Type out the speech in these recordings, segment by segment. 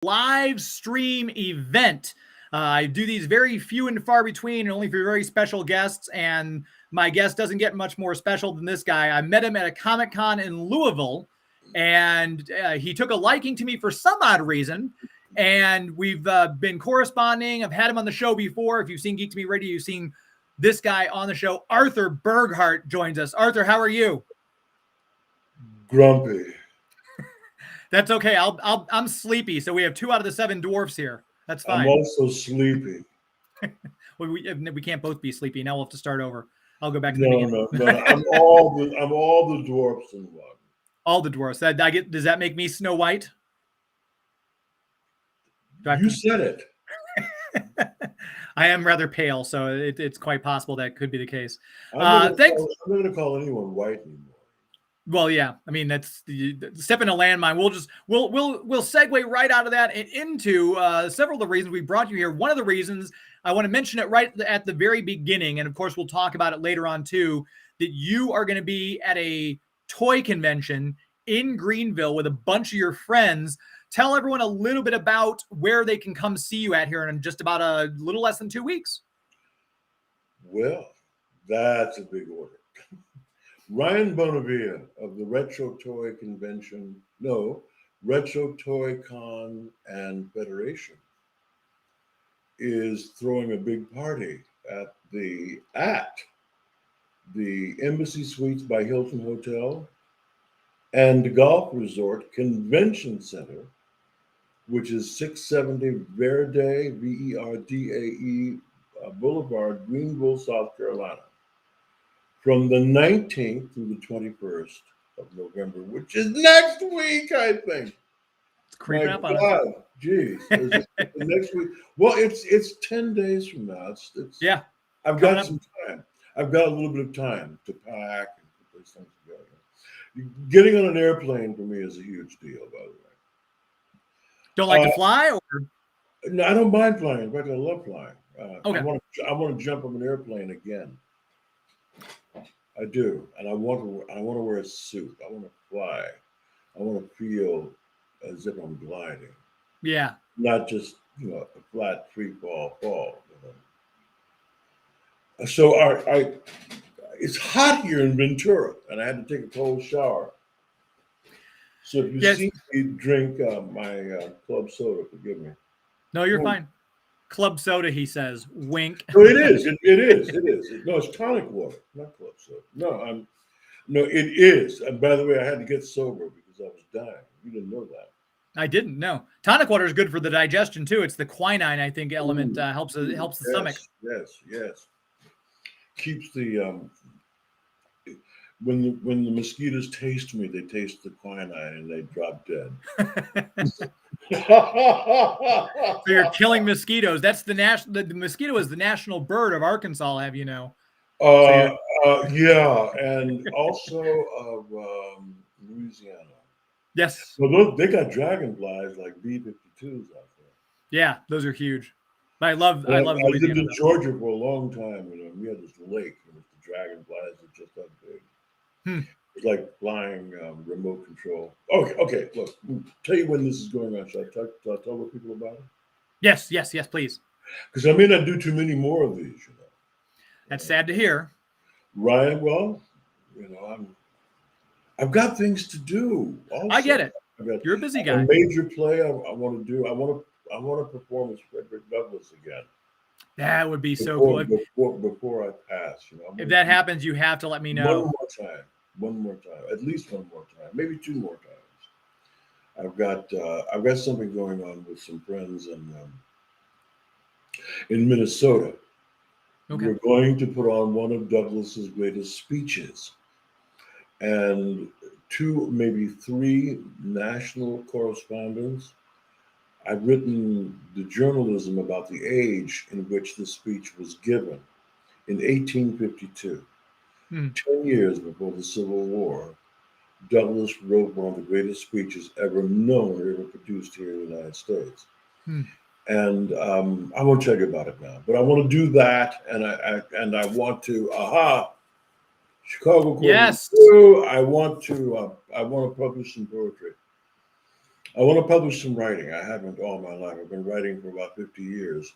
live stream event. I do these very few and far between, and only for very special guests. And my guest doesn't get much more special than this guy. I met him at a Comic-Con in Louisville, and he took a liking to me for some odd reason. And we've been corresponding. I've had him on the show before. If you've seen Geek to Me Radio, you've seen this guy on the show. Arthur Burghardt joins us. Arthur, how are you? Grumpy. That's okay. I'm sleepy, so we have 2 out of the 7 dwarfs here. That's fine. I'm also sleepy. Well, we can't both be sleepy. Now we'll have to start over. I'll go back to the beginning. No. I'm all the dwarfs in one. All the dwarfs. Does that make me Snow White? You said it. I am rather pale, so it's quite possible that could be the case. I'm not going to call anyone white anymore. Well, yeah. I mean, that's step in a landmine. We'll segue right out of that and into several of the reasons we brought you here. One of the reasons I want to mention it right at the very beginning, and of course we'll talk about it later on too, that you are going to be at a toy convention in Greenville with a bunch of your friends. Tell everyone a little bit about where they can come see you at here in just about a little less than 2 weeks. Well, that's a big order. Ryan Bonavia of the Retro Toy Con and Federation is throwing a big party at the Embassy Suites by Hilton Hotel and Golf Resort Convention Center, which is 670 Verde, Verdae Boulevard, Greenville, South Carolina, from the 19th through the 21st of November, which is next week, I think. It's creeping up on us. Geez, next week. Well, it's 10 days from now. Yeah. I've got some time. I've got a little bit of time to pack and put those things together. Getting on an airplane for me is a huge deal, by the way. Don't like to fly? Or? No, I don't mind flying. In fact, I love flying. Okay. I want to jump on an airplane again. I do, and I want to wear a suit. I want to fly. I want to feel as if I'm gliding. Yeah. Not just a flat free fall. So it's hot here in Ventura, and I had to take a cold shower. So if you see me drink my club soda, forgive me. No, you're fine. Club soda, he says. Wink. No, it is. It is. No, it's tonic water, not club soda. No, it is. And by the way, I had to get sober because I was dying. You didn't know that. I didn't know. Tonic water is good for the digestion too. It's the quinine, I think, element helps the stomach. Yes. Keeps the when the mosquitoes taste me, they taste the quinine and they drop dead. So you're killing mosquitoes. That's the mosquito is the national bird of Arkansas, have you know? Yeah, and also of Louisiana. Yes. Well, they got dragonflies like B-52s out there. Yeah, those are huge. I love I Louisiana. lived in Georgia for a long time. We had this lake, and the dragonflies are just that big. It's like flying remote control. Okay. Look, I'll tell you when this is going on. Should I tell the people about it? Yes, please. Because I may not do too many more of these. That's sad to hear. Ryan, well, I've got things to do. Also. I get it. You're a busy guy. A major play I want to do. I want to perform as Frederick Douglass again. That would be so cool. Before I pass, if that happens, you have to let me know. One more time, at least one more time, maybe 2 more times. I've got something going on with some friends in Minnesota. Okay. We're going to put on one of Douglass's greatest speeches, and 2, maybe 3 national correspondents. I've written the journalism about the age in which the speech was given in 1852. 10 years before the Civil War, Douglass wrote one of the greatest speeches ever known or ever produced here in the United States. And I won't tell you about it now, but I want to do that, and I want to Chicago. Yes. I want to publish some poetry. I want to publish some writing. I haven't all my life. I've been writing for about 50 years,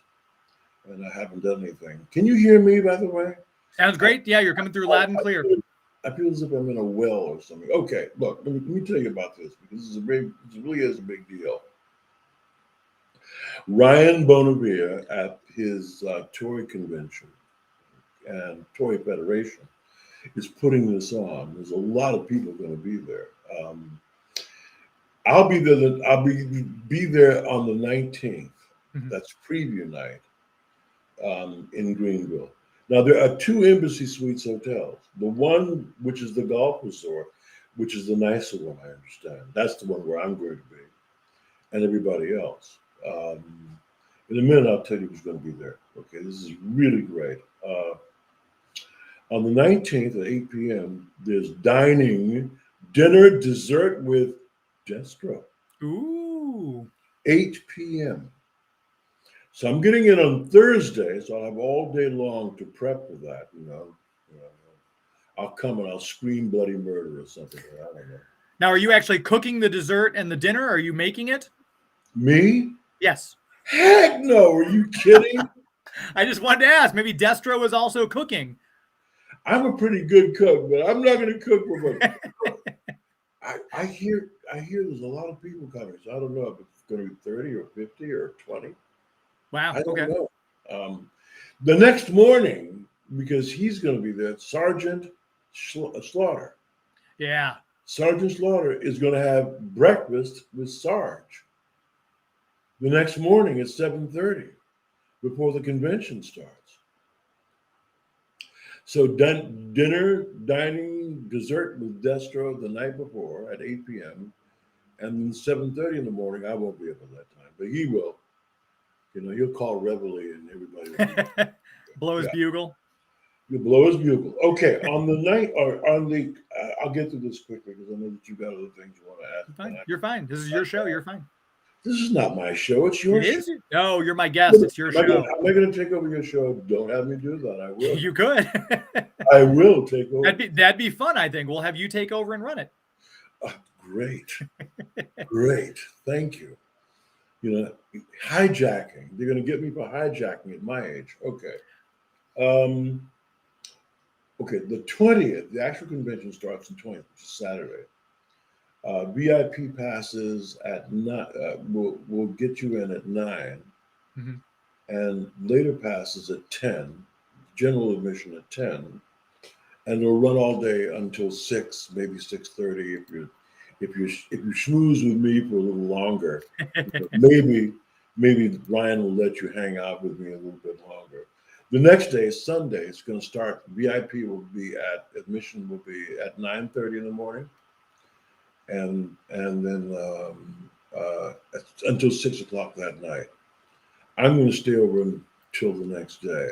and I haven't done anything. Can you hear me, by the way? Sounds great. Yeah, you're coming through loud and clear. I feel as if I'm in a well or something. Okay, look, let me tell you about this because this really is a big deal. Ryan Bonavia at his toy convention and Toy Federation is putting this on. There's a lot of people going to be there. I'll be there. I'll be there on the 19th. Mhm. That's preview night in Greenville. Now there are two Embassy Suites hotels. The one which is the golf resort, which is the nicer one, I understand. That's the one where I'm going to be, and everybody else. In a minute, I'll tell you who's going to be there. Okay, this is really great. On the 19th at 8 p.m., there's dining, dinner, dessert with Destro. Ooh. 8 p.m. So I'm getting in on Thursday, so I'll have all day long to prep for that. I'll come and I'll scream bloody murder or something. I don't know. Now, are you actually cooking the dessert and the dinner? Are you making it? Me? Yes. Heck no! Are you kidding? I just wanted to ask. Maybe Destro was also cooking. I'm a pretty good cook, but I'm not going to cook for much. I hear there's a lot of people coming, so I don't know if it's going to be 30 or 50 or 20. Wow. I don't Okay. know. The next morning, because he's going to be there, Sergeant Slaughter. Yeah. Sergeant Slaughter is going to have breakfast with Sarge. The next morning at 7:30, before the convention starts. So dinner, dining, dessert with Destro the night before at 8 p.m. And then 7:30 in the morning, I won't be up at that time, but he will. He'll call Reveille and everybody will Blow his bugle. He'll blow his bugle. Okay, on the night or on the, I'll get to this quickly because I know that you got other things you want to ask. Fine. You're fine. This is your show. You're fine. This is not my show. It's your It show. is? No, you're my guest. It's your show. Am I going to take over your show? Don't have me do that. I will. You could. I will take over. That'd be fun, I think. We'll have you take over and run it. Great. Great. Thank you. Hijacking. They're going to get me for hijacking at my age. Okay. Okay, the 20th, the actual convention starts on 20th, which is Saturday. VIP passes at 9, will get you in at 9, mm-hmm. and later passes at 10, general admission at 10, and it'll run all day until 6, maybe 6:30 if you schmooze with me for a little longer. maybe Ryan will let you hang out with me a little bit longer. The next day, Sunday, it's going to start. VIP admission will be at 9:30 in the morning, and then until 6 o'clock that night. I'm going to stay over until the next day.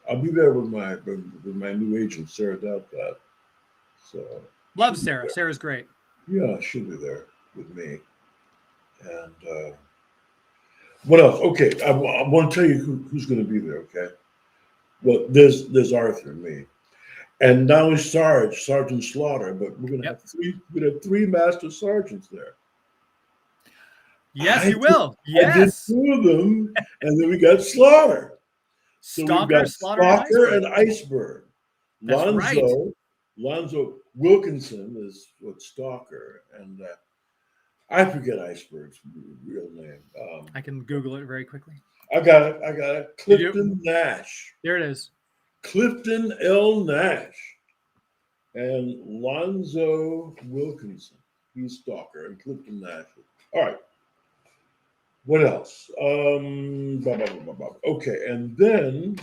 I'll be there with my new agent, Sarah Doubtflat. So love Sarah. Sarah's great. Yeah, she'll be there with me. And what else? Okay, I want to tell you who's going to be there. Okay. Well, there's Arthur and me, and not only Sergeant Slaughter, but we're gonna have three master sergeants there. Yes, you will. Yes, I did 2 of them, and then we got Slaughter. So we've got Stalker and Iceberg. That's right. Lonzo Wilkinson is what Stalker, and I forget Iceberg's real name. I can Google it very quickly. I got it. Clifton Nash. There it is. Clifton L. Nash and Lonzo Wilkinson. He's Stalker and Clifton Nash. All right. What else? Okay, and then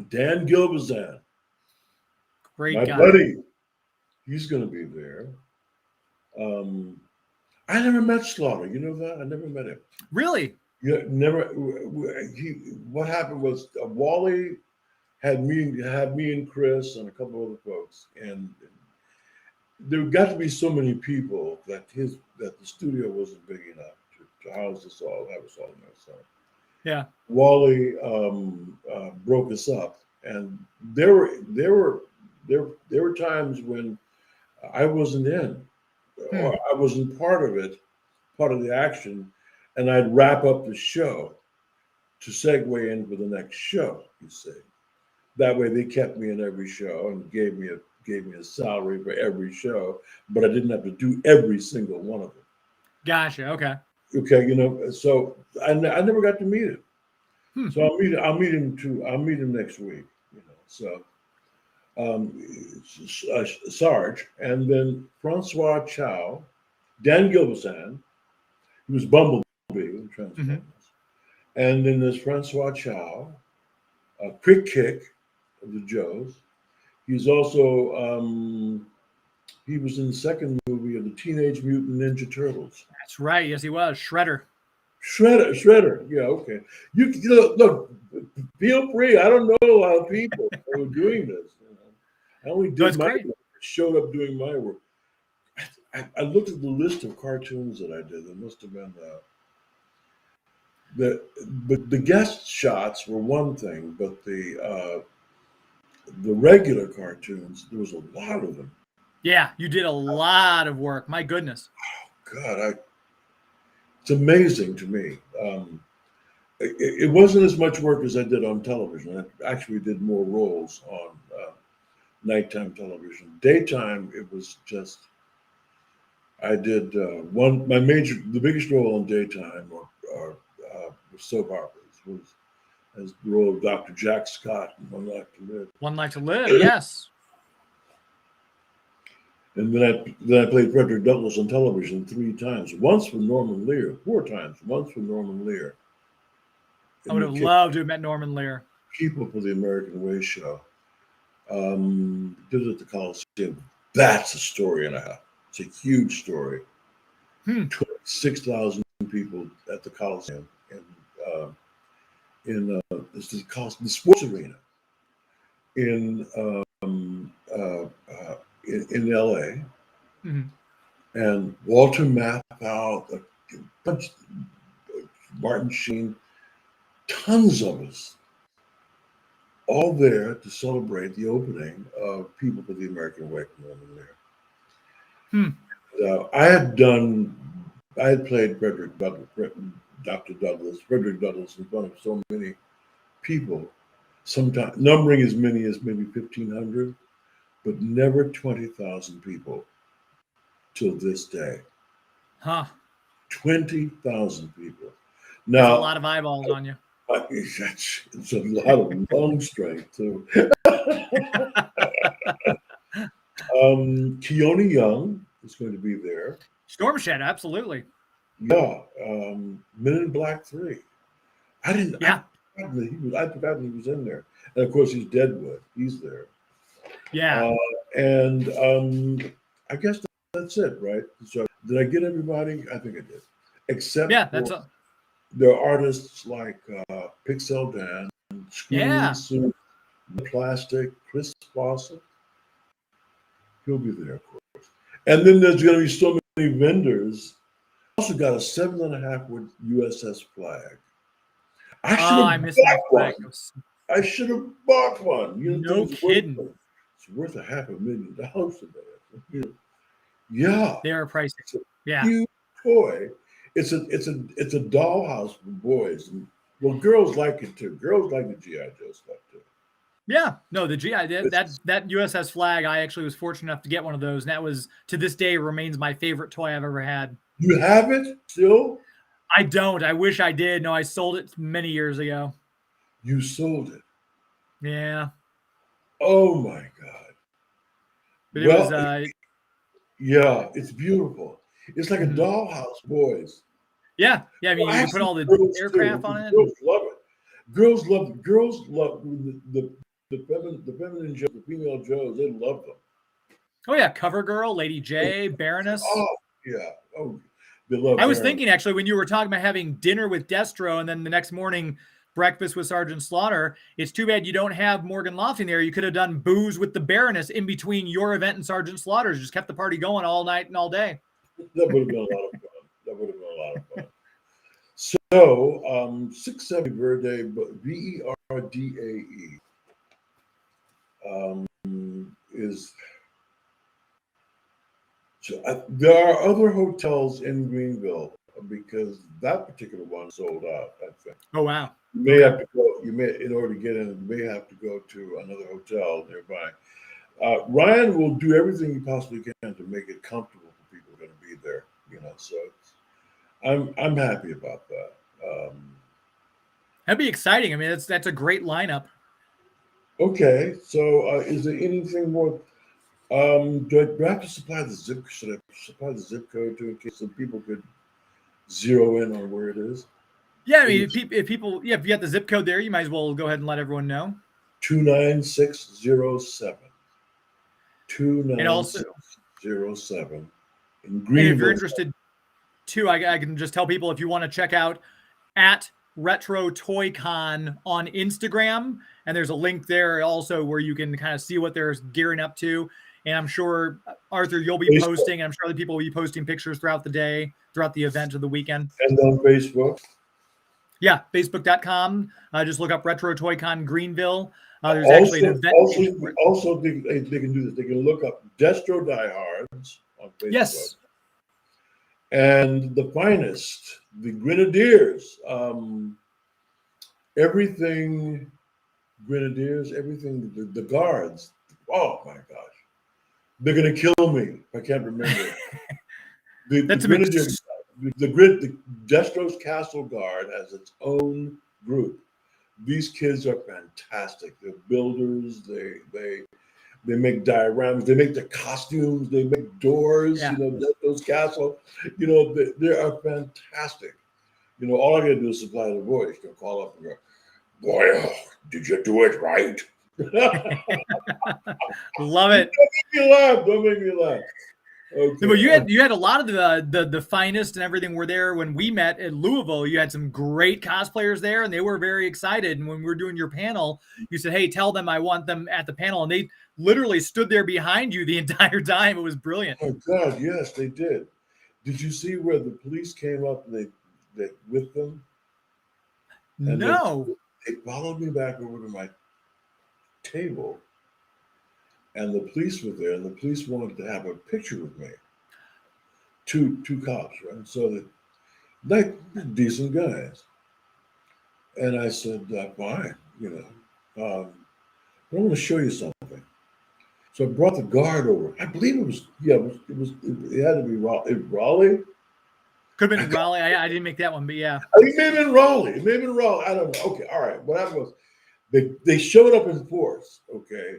Dan Gilbazan. Great my guy. buddy. He's going to be there. I never met Slaughter. You know that? I never met him. Really? Yeah, never. What happened was Wally had me and Chris and a couple other folks, and there got to be so many people that the studio wasn't big enough to house us all. That was all in there. So yeah, Wally broke us up, and there were times when I wasn't in, or I wasn't part of it. part of the action, and I'd wrap up the show to segue in for the next show. You see, that way they kept me in every show and gave me a salary for every show, but I didn't have to do every single one of them. Gotcha. Okay. Okay, so I never got to meet him. Hmm. So I'll meet him next week. So Sarge, and then Francois Chow, Dan Gilbison, who was Bumblebee in Transformers, and then there's Francois Chow, Quick Kick of the Joes. He's also he was in the second movie of the Teenage Mutant Ninja Turtles. That's right. Yes, he was. Shredder. Yeah, okay. You look, feel free. I don't know a lot of people who are doing this. I only did my work, showed up doing my work. I looked at the list of cartoons that I did. There must have been the guest shots were one thing, but the regular cartoons, there was a lot of them. Yeah, you did a lot of work. My goodness. God, it's amazing to me. It wasn't as much work as I did on television. I actually did more roles on nighttime television. Daytime, it was just, I did the biggest role on daytime or soap operas was as the role of Dr. Jack Scott in One Life to Live. One Life to Live, yes. And then I played Frederick Douglass on television 3 times. Once with Norman Lear, 4 times. Once with Norman Lear. I would have loved to have met Norman Lear. People for the American Way show. Did it at the Coliseum. That's a story and a half. It's a huge story. 6,000 people at the Coliseum in the sports arena in LA. And Walter Matthau, Martin Sheen, tons of us, all there to celebrate the opening of People for the American Way from Norman Lear. I had played Frederick Douglass, Frederick Douglass in front of so many people, sometimes numbering as many as maybe 1,500, but never 20,000 people till this day. 20,000 people. Now, that's a lot of eyeballs on you. It's a lot of lung strength too. Keone Young is going to be there. Storm Shadow, absolutely. Yeah, Men in Black 3. I forgot he was in there, and of course he's Deadwood. He's there. Yeah. And I guess that's it, right? So did I get everybody? I think I did. Except there are artists like Pixel Dan, Screen Suit, Plastic, Chris Fawcett. He'll be there, of course. And then there's going to be so many vendors. Also got a 7.5 foot USS flag. I missed that flag. I should have bought one. No kidding. It's worth $500,000 today. Yeah, they are pricey. Yeah, huge toy. It's a dollhouse for boys. And, well, girls like it too. Girls like the GI Joe stuff too. Yeah, no, the GI that USS flag. I actually was fortunate enough to get one of those, and that was to this day remains my favorite toy I've ever had. You have it still? I don't. I wish I did. No, I sold it many years ago. You sold it? Yeah. Oh my God. But it was. Yeah, it's beautiful. It's like a dollhouse, boys. Yeah. I mean, you can put all the aircraft on it. Girls love it. Girls love the feminine Joes, the female Joes. They love them. Oh yeah, Cover Girl, Lady J, Baroness. Oh yeah. Oh, they love. I was thinking actually when you were talking about having dinner with Destro and then the next morning breakfast with Sergeant Slaughter. It's too bad you don't have Morgan Lofting there. You could have done booze with the Baroness in between your event and Sergeant Slaughter's. Just kept the party going all night and all day. That would have been a lot of fun. So, 670 Verde, VERDAE, is. So there are other hotels in Greenville because that particular one sold out, I think. Oh, wow. You may have to go, in order to get in, you may have to go to another hotel nearby. Ryan will do everything he possibly can to make it comfortable for people who are going to be there, so I'm happy about that. That'd be exciting. I mean, that's a great lineup. Okay, so is there anything more? Do I have to supply the zip? Should I supply the zip code to in case some people could zero in on where it is? Yeah, I mean, if people, if you got the zip code there, you might as well go ahead and let everyone know. 29607. And also, 29607 in and Greenville. if you're interested too, I can just tell people if you want to check out at Retro Toy Con on Instagram, and there's a link there also where you can kind of see what they're gearing up to. And I'm sure, Arthur, you'll be posting, and I'm sure other people will be posting pictures throughout the day, throughout the event of the weekend. And on Facebook? Yeah, facebook.com. Just look up Retro Toy Con Greenville. There's also, actually an event. Also, they can do this. They can look up Destro Diehards on Facebook. Yes. And the finest, the Grenadiers, everything Grenadiers, everything, the guards. Oh my gosh. They're going to kill me if I can't remember. the Grenadiers, the Destro's Castle Guard has its own group. These kids are fantastic. They're builders. They make dioramas. They make the costumes. They make doors. Yeah. Those castles. They are fantastic. All I got to do is supply the voice. You can call up and go, "Boy, did you do it right?" Love it. Don't make me laugh. Okay. But you had a lot of the finest and everything were there when we met at Louisville. You had some great cosplayers there, and they were very excited. And when we were doing your panel, you said, "Hey, tell them I want them at the panel," and they literally stood there behind you the entire time. It was brilliant. Oh God, yes, they did. Did you see where the police came up and they with them? And no. They followed me back over to my table. And the police were there, and the police wanted to have a picture with me. Two cops, right? So they're decent guys. And I said, fine, but I want to show you something. So I brought the guard over. I believe it had to be Raleigh. Could have been Raleigh. I didn't make that one, but yeah. It may have been Raleigh. I don't know. Okay, all right. What happened was they showed up in force, okay?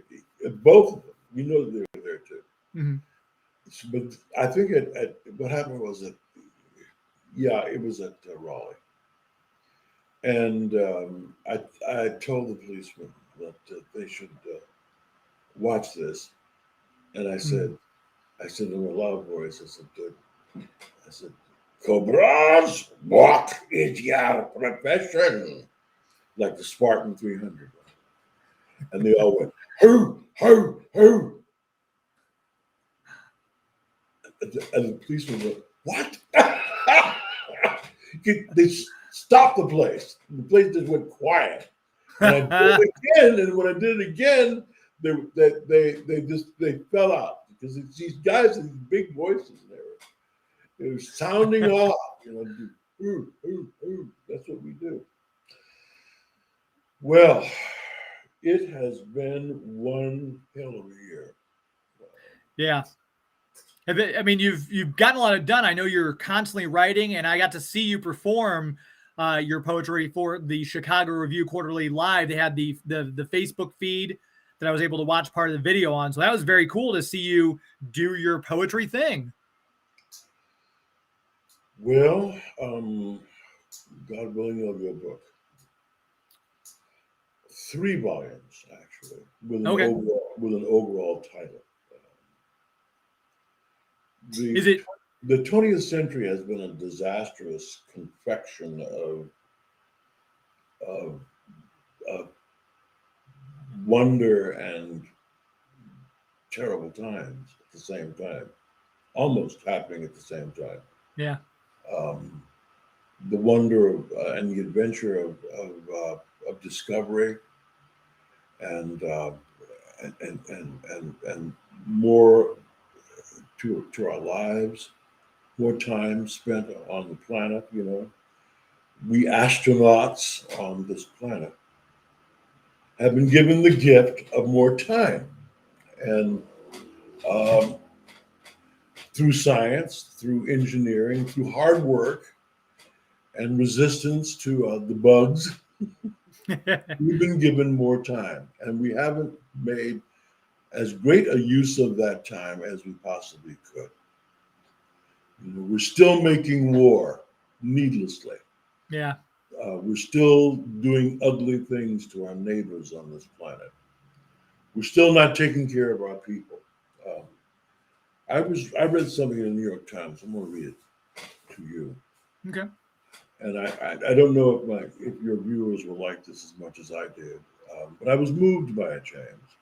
Both of them. We know that they were there too. Mm-hmm. But I think what happened was that, it was at Raleigh. And I told the policeman that they should watch this. And I said in a loud voice, I said, "Cobras, what is your profession?" Like the Spartan 300. And they all went, "Who? And the policeman went, "What?" They stopped the place. The place just went quiet. And I did it again. And when I did it again, they fell out because it's these guys with these big voices there. They were sounding off. Ooh. That's what we do. Well, it has been one hell of a year. Yeah. I mean, you've gotten a lot done. I know you're constantly writing, and I got to see you perform your poetry for the Chicago Review Quarterly Live. They had the Facebook feed that I was able to watch part of the video on. So that was very cool to see you do your poetry thing. Well, God willing, there'll be a book. 3 volumes, actually, with an overall title. The 20th century has been a disastrous confection of wonder and terrible times at the same time, almost happening at the same time. Yeah. The wonder and the adventure of discovery and more to our lives, more time spent on the planet. We astronauts on this planet have been given the gift of more time. And um, through science, through engineering, through hard work, and resistance to the bugs, we've been given more time. And we haven't made as great a use of that time as we possibly could. We're still making war needlessly. Yeah. We're still doing ugly things to our neighbors on this planet. We're still not taking care of our people. I read something in the New York Times. I'm going to read it to you. Okay. And I don't know if your viewers will like this as much as I did, but I was moved by it, James.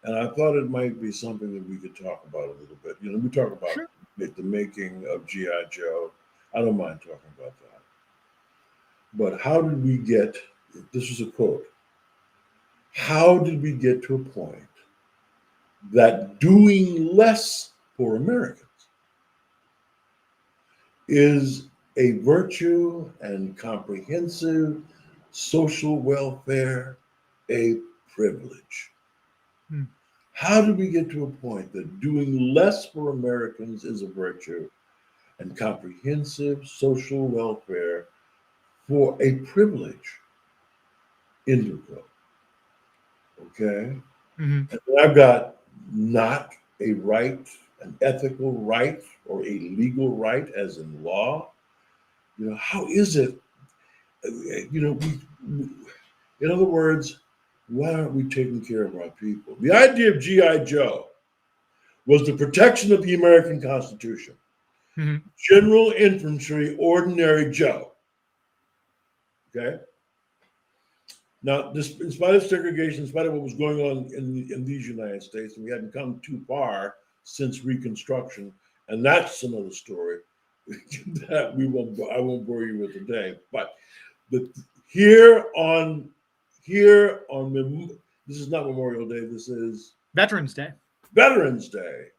And I thought it might be something that we could talk about a little bit. We talk about Sure. the making of G.I. Joe. I don't mind talking about that. But how did we get, this is a quote, how did we get to a point that doing less for Americans is a virtue and comprehensive social welfare a privilege? How did we get to a point that doing less for Americans is a virtue and comprehensive social welfare for a privilege? Indigo. Okay. Mm-hmm. And I've got not a right, an ethical right, or a legal right, as in law. How is it? In other words, why aren't we taking care of our people? The idea of G.I. Joe was the protection of the American Constitution. Mm-hmm. General infantry, ordinary Joe. Okay. Now, in spite of segregation, in spite of what was going on in these United States, and we hadn't come too far since Reconstruction, and that's another story that I won't bore you with today. But here on this is not Memorial Day. This is Veterans Day. Veterans Day.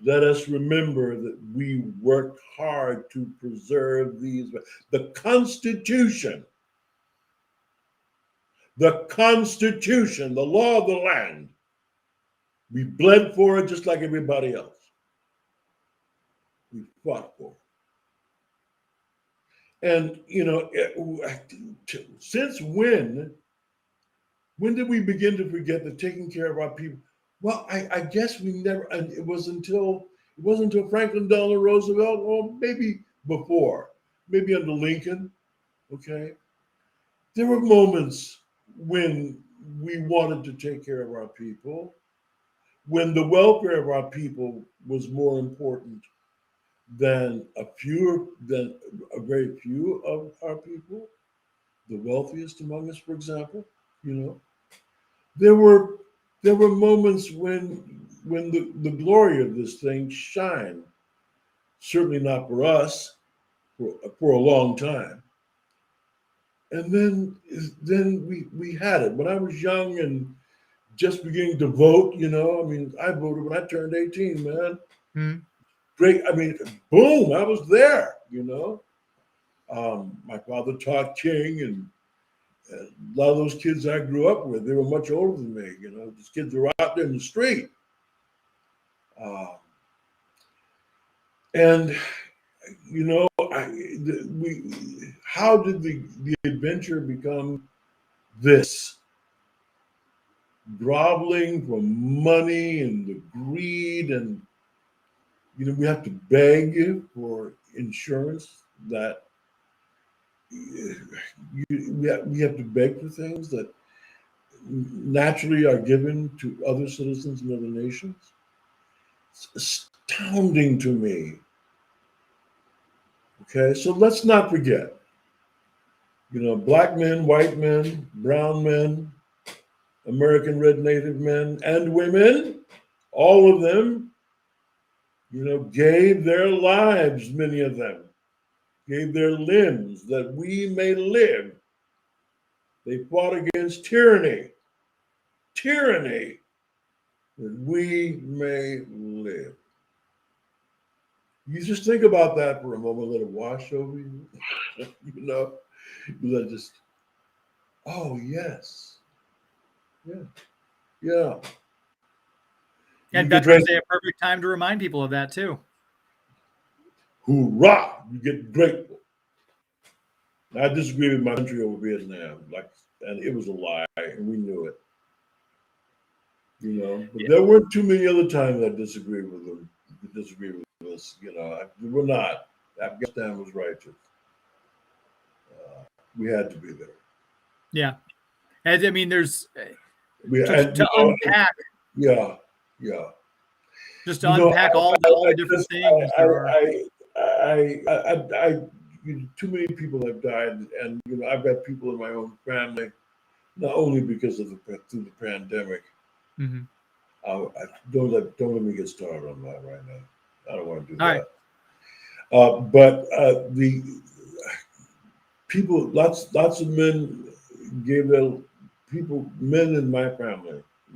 Let us remember that we worked hard to preserve the Constitution. The Constitution, the law of the land. We bled for it just like everybody else. We fought for it. And, since when did we begin to forget that taking care of our people? Well, I guess we never, and it wasn't until Franklin Delano Roosevelt, or maybe before, maybe under Lincoln, okay? There were moments when we wanted to take care of our people, when the welfare of our people was more important than a very few of our people, the wealthiest among us, for example. There were moments when the glory of this thing shined. Certainly not for us for a long time. And then we had it. When I was young and just beginning to vote, I voted when I turned 18, man. Mm-hmm. Great. Boom, I was there, My father taught King, and a lot of those kids I grew up with, they were much older than me, These kids were out there in the street. How did the adventure become this? Groveling for money and the greed, and we have to beg for insurance that we have to beg for things that naturally are given to other citizens in other nations. It's astounding to me. Okay, so let's not forget, black men, white men, brown men, American red native men and women, all of them, gave their lives, many of them, gave their limbs that we may live. They fought against tyranny, that we may live. You just think about that for a moment, let it wash over you. You let it just, oh, yes. Yeah. Yeah. And You get Veterans ready. Day, a perfect time to remind people of that too. Hoorah! You get grateful. I disagree with my country over Vietnam, and it was a lie, and we knew it. But there weren't too many other times I disagreed with them. Disagree with us. We're not. Afghanistan was righteous. We had to be there. Yeah. And I mean, there's to unpack. Yeah. Just to unpack all the different things there are. Too many people have died, and I've got people in my own family, not only because of through the pandemic. Mm-hmm. Don't let me get started on that right now. I don't want to do All that. Right. But the people, lots of men gave men in my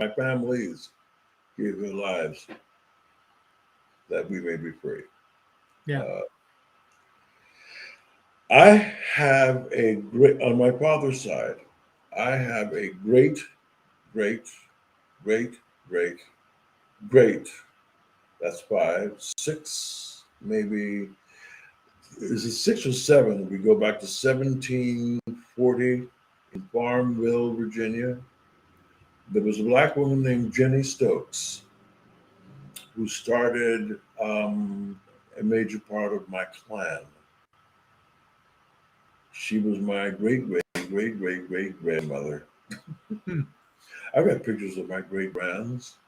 families gave their lives that we may be free. Yeah. I have on my father's side, I have a great, that's 5, 6, maybe, is it 6 or 7? We go back to 1740 in Farmville, Virginia. There was a black woman named Jenny Stokes who started a major part of my clan. She was my great grandmother. I've got pictures of my great grands.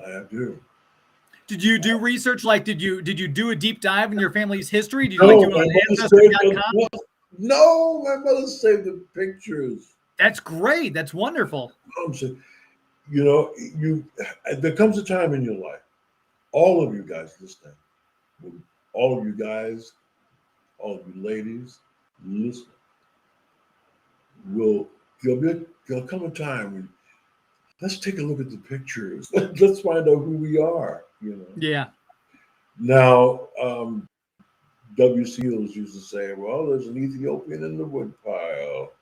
I do. Did you do research? Like, did you do a deep dive in your family's history? Did you do it on Ancestry.com? No, my mother saved the pictures. That's great. That's wonderful. There comes a time in your life, all of you guys listening, all of you guys, all of you ladies listening, there'll come a time when let's take a look at the pictures. Let's find out who we are. Yeah. Now, W. Seals used to say, well, there's an Ethiopian in the woodpile.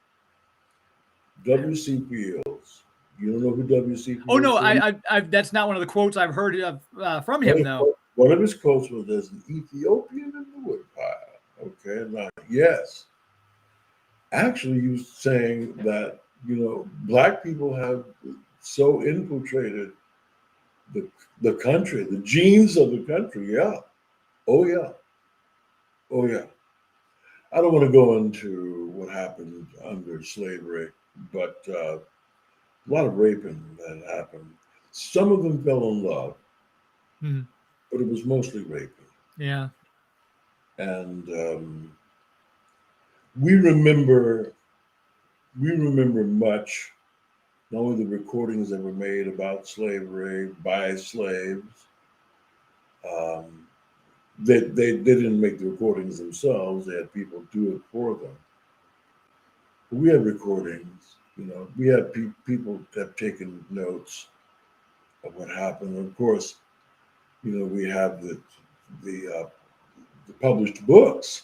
W.C. Fields. You don't know who W.C. Fields is? Oh, no, I that's not one of the quotes I've heard of from him, though. One of his quotes was, there's an Ethiopian in the woodpile. Okay, now, yes. Actually, he was saying that, Black people have so infiltrated the country, the genes of the country. Yeah. Oh, yeah. I don't want to go into what happened under slavery, but a lot of raping that happened. Some of them fell in love, but it was mostly raping. Yeah. And we remember much, not only the recordings that were made about slavery by slaves. They didn't make the recordings themselves. They had people do it for them. But we have recordings. We have people that have taken notes of what happened. And of course, we have the published books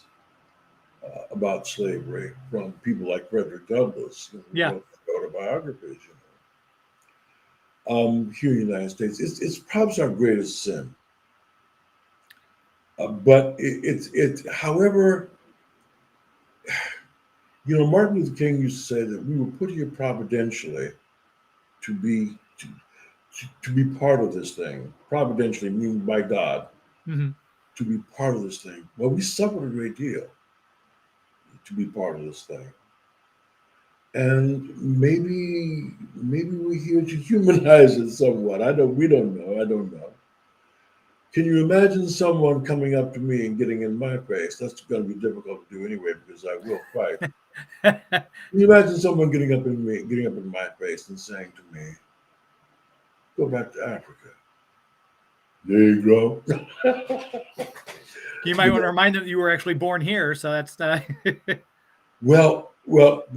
about slavery from people like Frederick Douglass. Autobiographies. Here in the United States, it's perhaps our greatest sin. But however, Martin Luther King used to say that we were put here providentially to be part of this thing. Providentially, meaning by God, to be part of this thing. Well, we suffered a great deal to be part of this thing. And maybe we're here to humanize it somewhat. We don't know. I don't know. Can you imagine someone coming up to me and getting in my face? That's going to be difficult to do anyway, because I will fight. Can you imagine someone getting up in my face and saying to me, "Go back to Africa, Negro"? You might want to remind them that you were actually born here, so that's Well,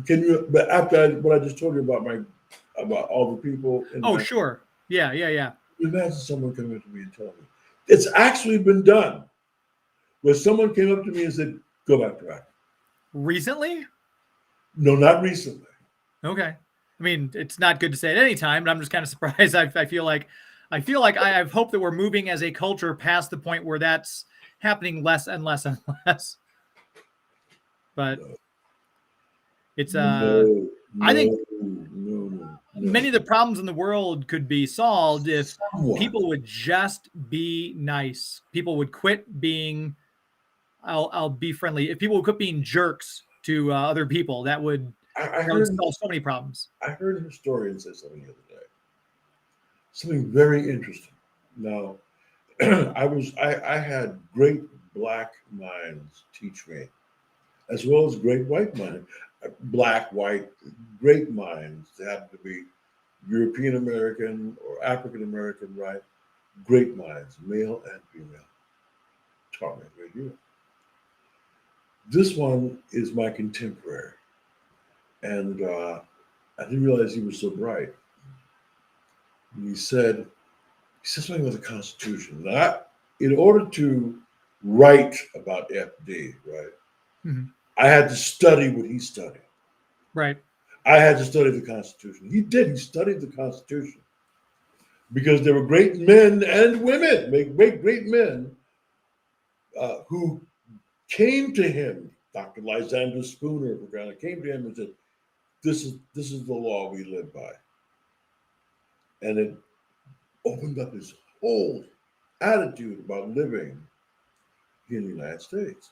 can you? But after what I just told you about all the people. Sure. Yeah. Imagine someone coming up to me and telling me it's actually been done. where someone came up to me and said, "Go back to acting." Recently? No, not recently. Okay. I mean, it's not good to say at any time, but I'm just kind of surprised. I feel like I have hope that we're moving as a culture past the point where that's happening less and less and less. But it's No, I think no. many of the problems in the world could be solved if Somewhat. people would just be nice. People would quit being I'll be friendly. If people would quit being jerks to other people, that would I that would heard solve so many problems. I heard a historian say something the other day. Something very interesting. Now, I had great black minds teach me, as well as great white minds. Black, white, great minds. They happen to be European American or African American, right? Great minds, male and female, taught me a great deal. This one is my contemporary, and I didn't realize he was so bright. He said something about the Constitution. In order to write about FD, right, Mm-hmm. I had to study what he studied. Right. I had to study the Constitution. He did. He studied the Constitution because there were great men and women, great men who came to him. Dr. Lysander Spooner, for example, came to him and said, this is the law we live by. And it opened up his whole attitude about living in the United States,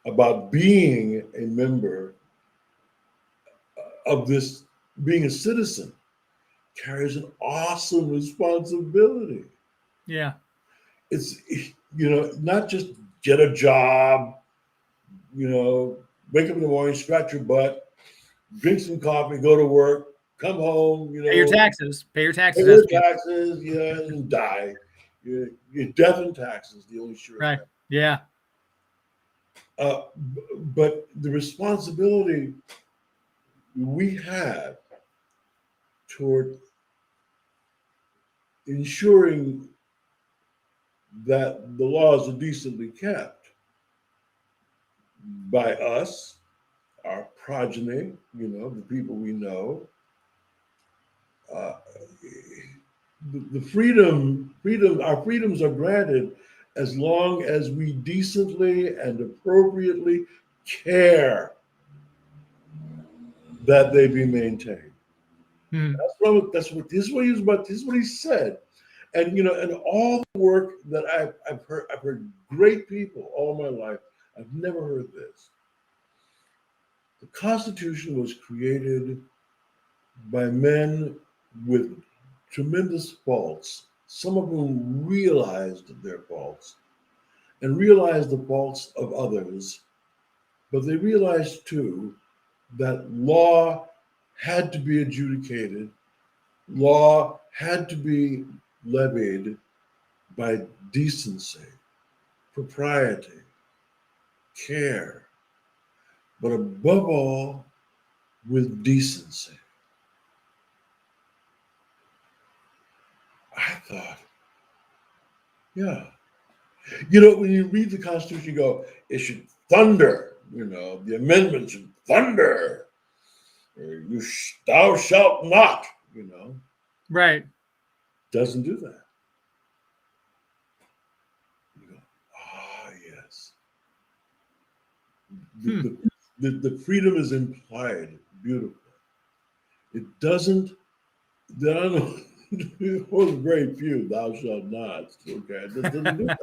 about being a member of this, being a citizen carries an awesome responsibility. Yeah. It's, not just get a job, wake up in the morning, scratch your butt, drink some coffee, go to work, come home, Pay your taxes. Pay your taxes. Pay your taxes, and die. Your death and taxes, the only sure right. thing. Yeah. But the responsibility we have toward ensuring that the laws are decently kept by us, our progeny, the people we know. The our freedoms are granted as long as we decently and appropriately care that they be maintained. Hmm. This is what he said. And and all the work that I've heard great people all my life. I've never heard this. The Constitution was created by men with tremendous faults, some of whom realized their faults and realized the faults of others, but they realized too that law had to be adjudicated, law had to be levied by decency, propriety, care, but above all, with decency. I thought, yeah. When you read the Constitution, you go, it should thunder, the amendment should thunder. Thou shalt not, Right. Doesn't do that. You go, yes. The freedom is implied beautifully. It doesn't, there are very few, thou shalt not, okay? It doesn't do that.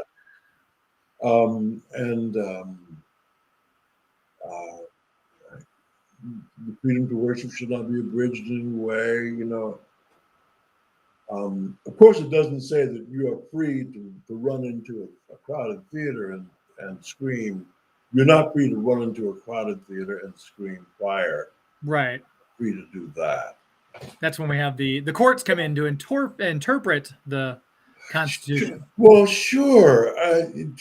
The freedom to worship should not be abridged in any way, Of course, it doesn't say that you are free to run into a crowded theater and scream. You're not free to run into a crowded theater and scream fire. Right. Free to do that. That's when we have the courts come in to interpret the Constitution. Well, sure. And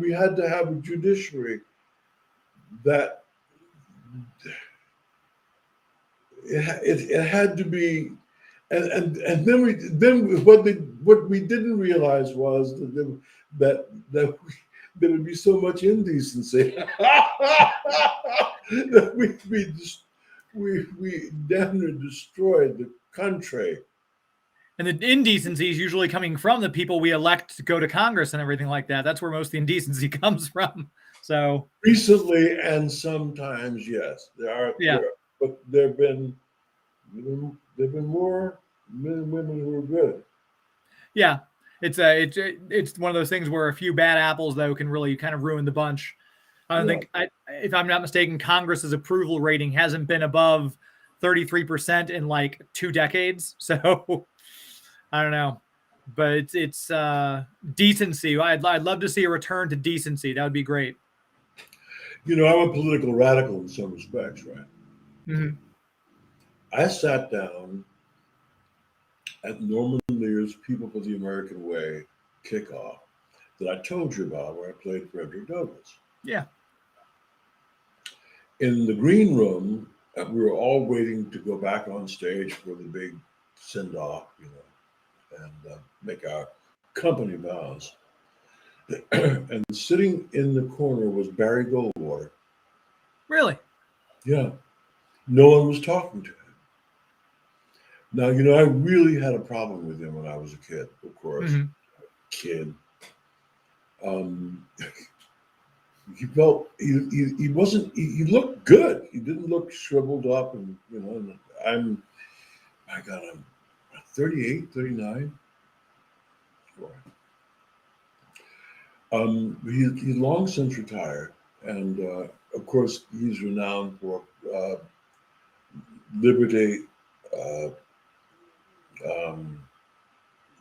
we had to have a judiciary that it had to be, And then what we didn't realize was that there would be so much indecency that we damn near destroyed the country. And the indecency is usually coming from the people we elect to go to Congress and everything like that. That's where most of the indecency comes from. So recently, and sometimes, yes, but there've been more men and women who are good. Yeah, it's one of those things where a few bad apples though can really kind of ruin the bunch. I don't think, if I'm not mistaken, Congress's approval rating hasn't been above 33% in like 2 decades. So I don't know, but it's decency. I'd love to see a return to decency. That would be great. I'm a political radical in some respects, right? Mm-hmm. I sat down at Norman Lear's People for the American Way kickoff that I told you about, where I played Frederick Douglass. Yeah. In the green room, we were all waiting to go back on stage for the big send-off, and make our company vows. And sitting in the corner was Barry Goldwater. Really? Yeah. No one was talking to him. Now, I really had a problem with him when I was a kid, of course. Mm-hmm. Kid. He felt he wasn't, he looked good. He didn't look shriveled up, and I'm 38, 39. He's long since retired, and of course he's renowned for liberty,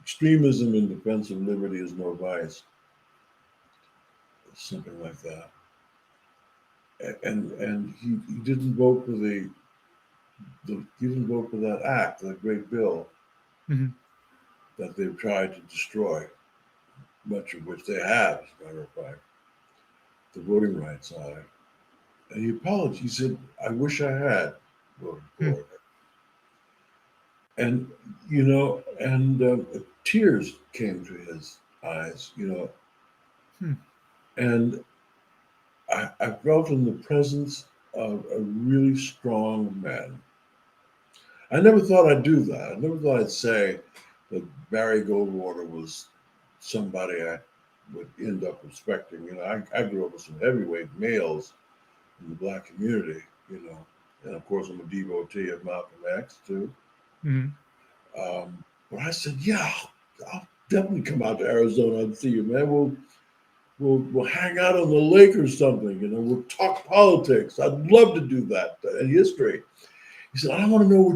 extremism in defense of liberty is no vice, something like that. And he didn't vote for he didn't vote for that act, that great bill, mm-hmm. that they've tried to destroy, much of which they have, as a matter of fact, the Voting Rights Act. And he apologized. He said, "I wish I had voted for it." And tears came to his eyes, and I felt in the presence of a really strong man. I never thought I'd do that. I never thought I'd say that Barry Goldwater was somebody I would end up respecting. I grew up with some heavyweight males in the Black community, and of course I'm a devotee of Malcolm X too. Mm-hmm. But I said, yeah, I'll definitely come out to Arizona and see you, man. We'll hang out on the lake or something, we'll talk politics. I'd love to do that in history. He said, I want to know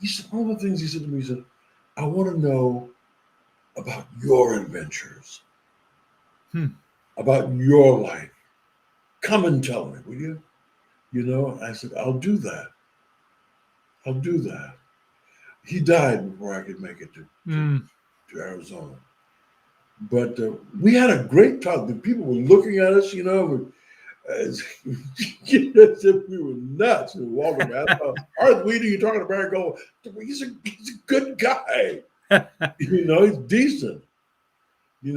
he said, one of the things he said to me, he said, I want to know about your adventures, about your life. Come and tell me, will you? I said, I'll do that. He died before I could make it to Arizona. But we had a great talk. The people were looking at us, as if we were nuts. And Walter, Arthur, what are you talking about? Barry Gold? He's a good guy. He's decent. He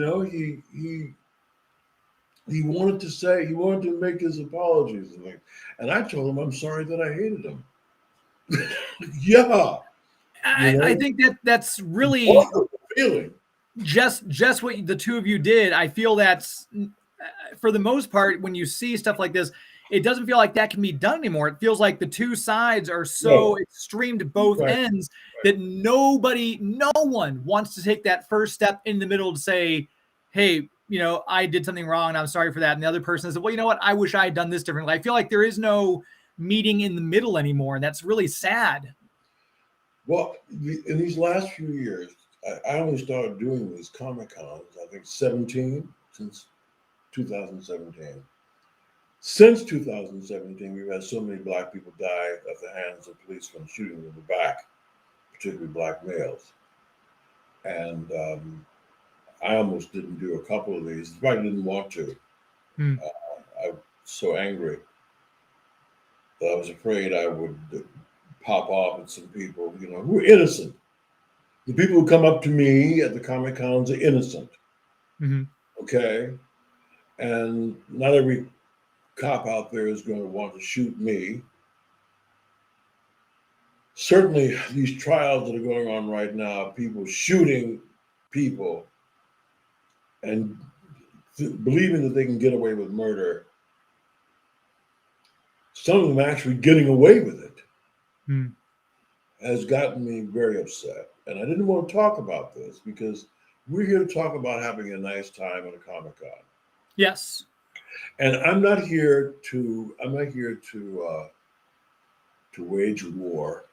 wanted to make his apologies, and I told him I'm sorry that I hated him. Yeah. I think that's really feeling. Just what the two of you did. I feel that's, for the most part, when you see stuff like this, it doesn't feel like that can be done anymore. It feels like the two sides are so extreme to both ends that no one wants to take that first step in the middle to say, hey, I did something wrong and I'm sorry for that. And the other person says, well, you know what? I wish I had done this differently. I feel like there is no meeting in the middle anymore. And that's really sad. Well, in these last few years, I only started doing these Comic-Cons, I think 17, since 2017. Since 2017, we've had so many Black people die at the hands of policemen shooting them in the back, particularly Black males. And I almost didn't do a couple of these. I probably didn't want to. I was so angry that I was afraid I would pop off at some people, who were innocent. The people who come up to me at the Comic Cons are innocent. Mm-hmm. Okay. And not every cop out there is going to want to shoot me. Certainly, these trials that are going on right now, people shooting people and believing that they can get away with murder, some of them actually getting away with it, has gotten me very upset. And I didn't want to talk about this because we're here to talk about having a nice time at a Comic-Con. Yes. And I'm not here to wage war,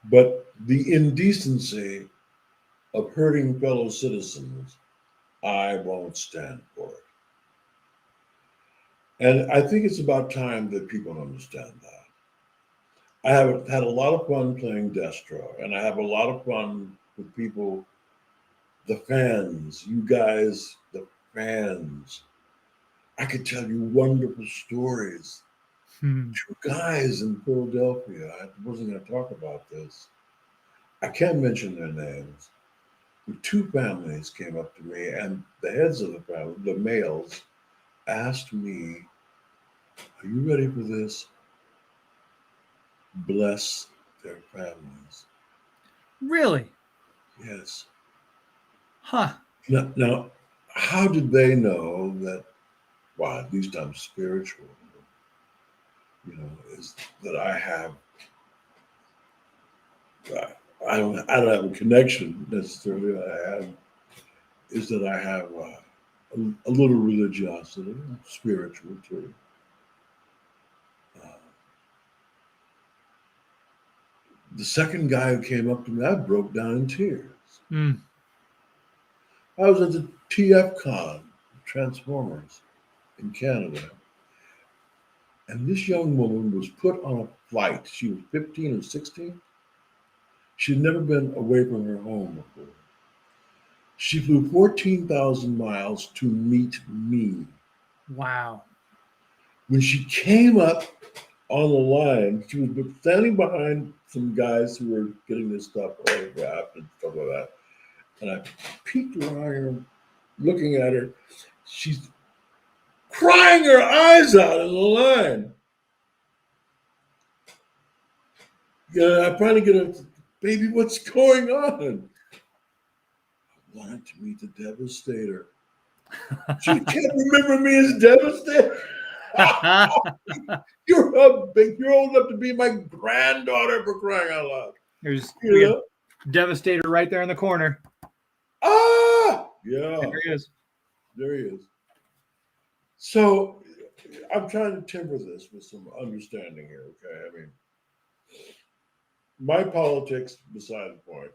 but the indecency of hurting fellow citizens, I won't stand for it. And I think it's about time that people understand that. I have had a lot of fun playing Destro, and I have a lot of fun with people, the fans, you guys, the fans. I could tell you wonderful stories. Two guys in Philadelphia, I wasn't going to talk about this. I can't mention their names. The two families came up to me, and the heads of the family, the males, asked me, "Are you ready for this? Bless their families." Really? Yes. Huh. Now, how did they know that? Well, at least I'm spiritual. Is that I have. I don't have a connection necessarily. Is that I have a little religiosity, spiritual too. The second guy who came up to me, I broke down in tears. I was at the TF Con, Transformers, in Canada, and this young woman was put on a flight. She was 15 or 16. She'd never been away from her home before. She flew 14,000 miles to meet me. Wow. When she came up on the line, she was standing behind some guys who were getting this stuff autographed and stuff like that. And I peeked around her, looking at her. She's crying her eyes out in the line. Yeah, I finally get up, "Baby, what's going on?" "I wanted to meet the Devastator." "She can't remember me as Devastator." You're old enough to be my granddaughter, for crying out loud. There's You Devastator right there in the corner. know? Yeah. There he is. There he is. So I'm trying to temper this with some understanding here, okay? I mean, my politics beside the point.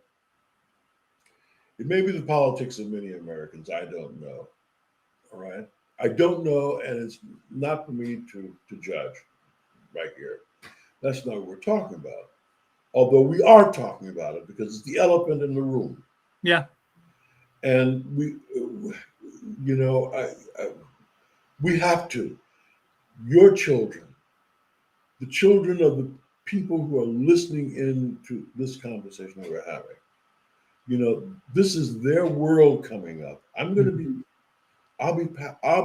It may be the politics of many Americans. I don't know. All right. I don't know, and it's not for me to judge right here. That's not what we're talking about. Although we are talking about it because it's the elephant in the room. Yeah. And we have to. Your children, the children of the people who are listening in to this conversation that we're having, this is their world coming up. I'll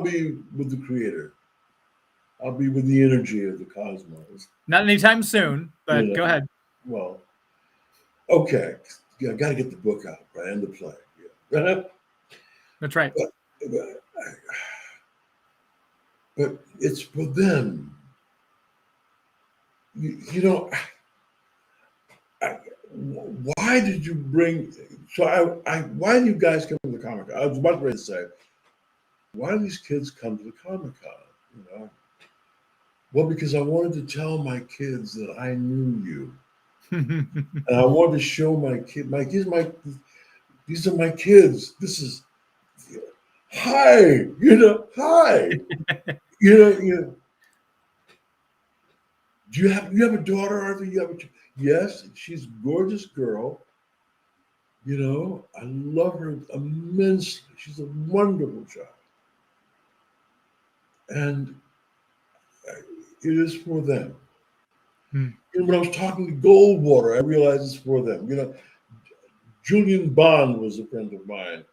be with the Creator. I'll be with the energy of the cosmos. Not anytime soon, but go ahead. Well, okay. Yeah, I got to get the book out, right? And the play. Yeah. That's right. But it's for them. Why did you bring? So why do you guys come to the Comic Con? I was about to say, why do these kids come to the Comic Con? Well, because I wanted to tell my kids that I knew you, and I wanted to show my kids. These are my kids. This is hi. Hi. Do you have a daughter, Arthur? Yes, she's a gorgeous girl. I love her immensely. She's a wonderful child. And it is for them. Hmm. And when I was talking to Goldwater, I realized it's for them. Julian Bond was a friend of mine.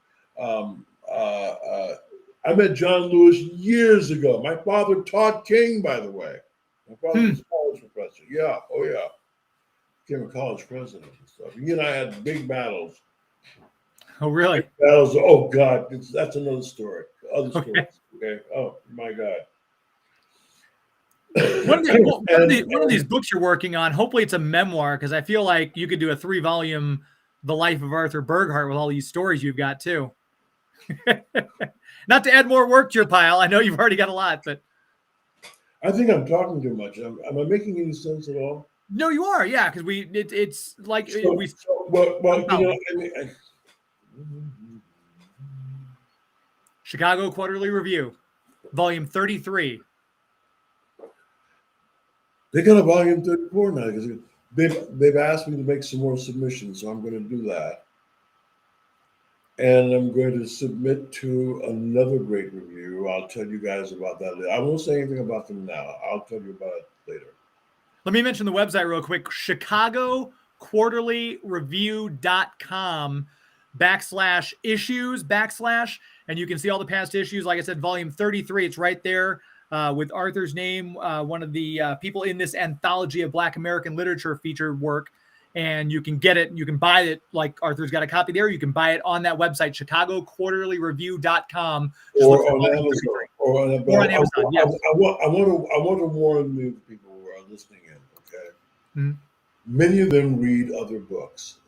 I met John Lewis years ago. My father taught King, by the way. My father was a college professor. Yeah, oh yeah. Became a college president and stuff. He and I had big battles. Oh, really? Big battles. Oh God, that's another story. Other stories. Okay. Okay. Oh my God. One of these books you're working on, hopefully it's a memoir, because I feel like you could do a 3-volume The Life of Arthur Burghardt with all these stories you've got too. Not to add more work to your pile. I know you've already got a lot, but I think I'm talking too much. Am I making any sense at all? no, you are. Yeah, because it's like Chicago Quarterly Review, volume 33. They got a volume 34 now because they've asked me to make some more submissions, so I'm going to do that. And I'm going to submit to another great review. I'll tell you guys about that later. I won't say anything about them now. I'll tell you about it later. Let me mention the website real quick: ChicagoQuarterlyReview.com/issues/ and you can see all the past issues. Like I said, volume 33, it's right there with Arthur's name, one of the people in this anthology of Black American literature featured work. And you can get it, you can buy it, like Arthur's got a copy there. You can buy it on that website, ChicagoQuarterlyReview.com. Or on Amazon. Or on Amazon, yes. I want to warn the people who are listening in, okay? Mm-hmm. Many of them read other books.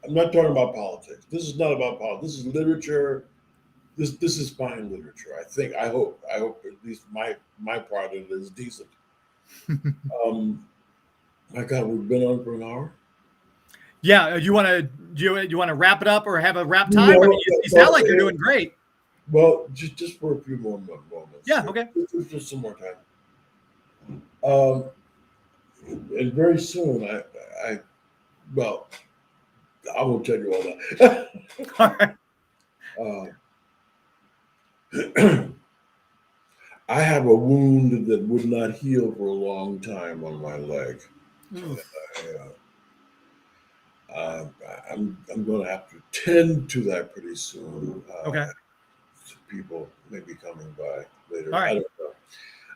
I'm not talking about politics. This is not about politics. This is literature. This is fine literature. I hope at least my part of it is decent. My God, we've been on for an hour. Yeah, you want to wrap it up or have a wrap time? No, I mean, you sound like you're doing great. Well, just for a few more moments. Yeah, okay. Just some more time. And very soon, I won't tell you all that. All right. I have a wound that would not heal for a long time on my leg. I'm going to have to tend to that pretty soon. Okay. People may be coming by later. All right.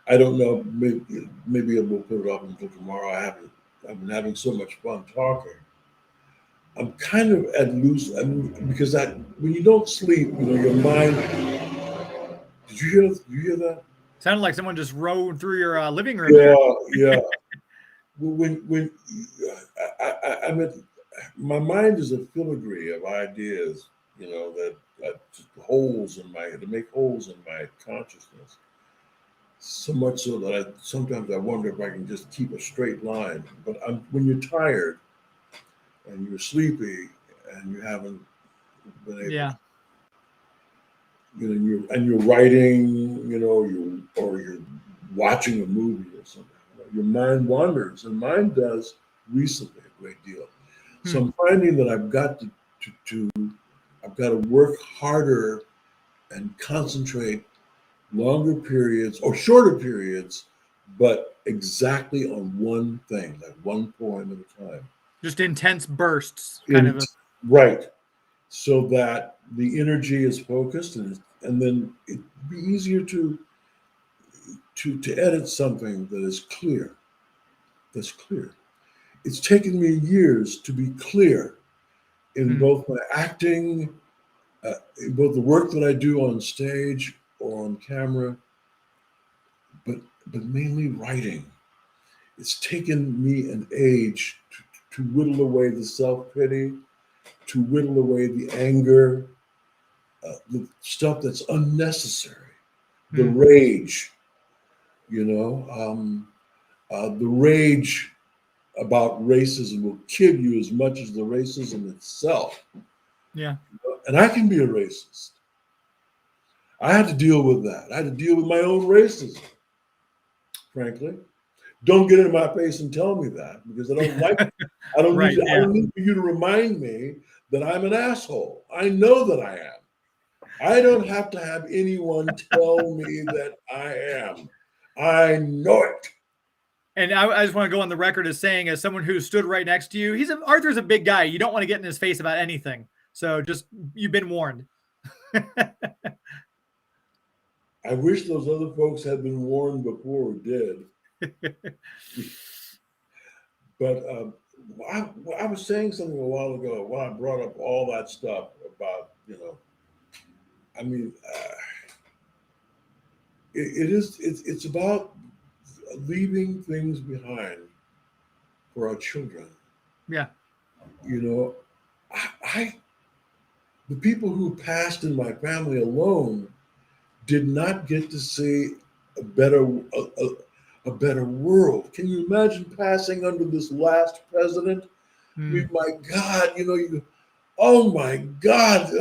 I don't know. Maybe we'll put it off until tomorrow. I've been having so much fun talking. I'm kind of at loose because when you don't sleep, your mind. Did you hear that? Sounded like someone just rode through your living room. Yeah. When I mean, my mind is a filigree of ideas, that just make holes in my consciousness. So much so that sometimes I wonder if I can just keep a straight line. But when you're tired and you're sleepy and you haven't been able. Yeah. You're writing, or you're watching a movie or something. Your mind wanders, and mine does recently a great deal. So I'm finding that I've got to work harder and concentrate longer periods or shorter periods, but exactly on one thing, like one poem at a time. Just intense bursts, right. So that the energy is focused, and then it'd be easier to edit something that is clear. That's clear. It's taken me years to be clear in both my acting, in both the work that I do on stage or on camera, but mainly writing. It's taken me an age to whittle away the self-pity, to whittle away the anger, the stuff that's unnecessary, the rage, the rage about racism will kill you as much as the racism itself. Yeah. And I can be a racist. I had to deal with that. I had to deal with my own racism, frankly. Don't get in my face and tell me that, because I don't like it. I don't need for you to remind me that I'm an asshole. I know that I am. I don't have to have anyone tell me that I am. I know it. And I just want to go on the record as saying, as someone who stood right next to you, Arthur's a big guy. You don't want to get in his face about anything. So just, you've been warned. I wish those other folks had been warned before we did. But I was saying something a while ago when I brought up all that stuff about, I mean, it's about leaving things behind for our children. Yeah. The people who passed in my family alone did not get to see a better world. Can you imagine passing under this last president? My God, oh my God,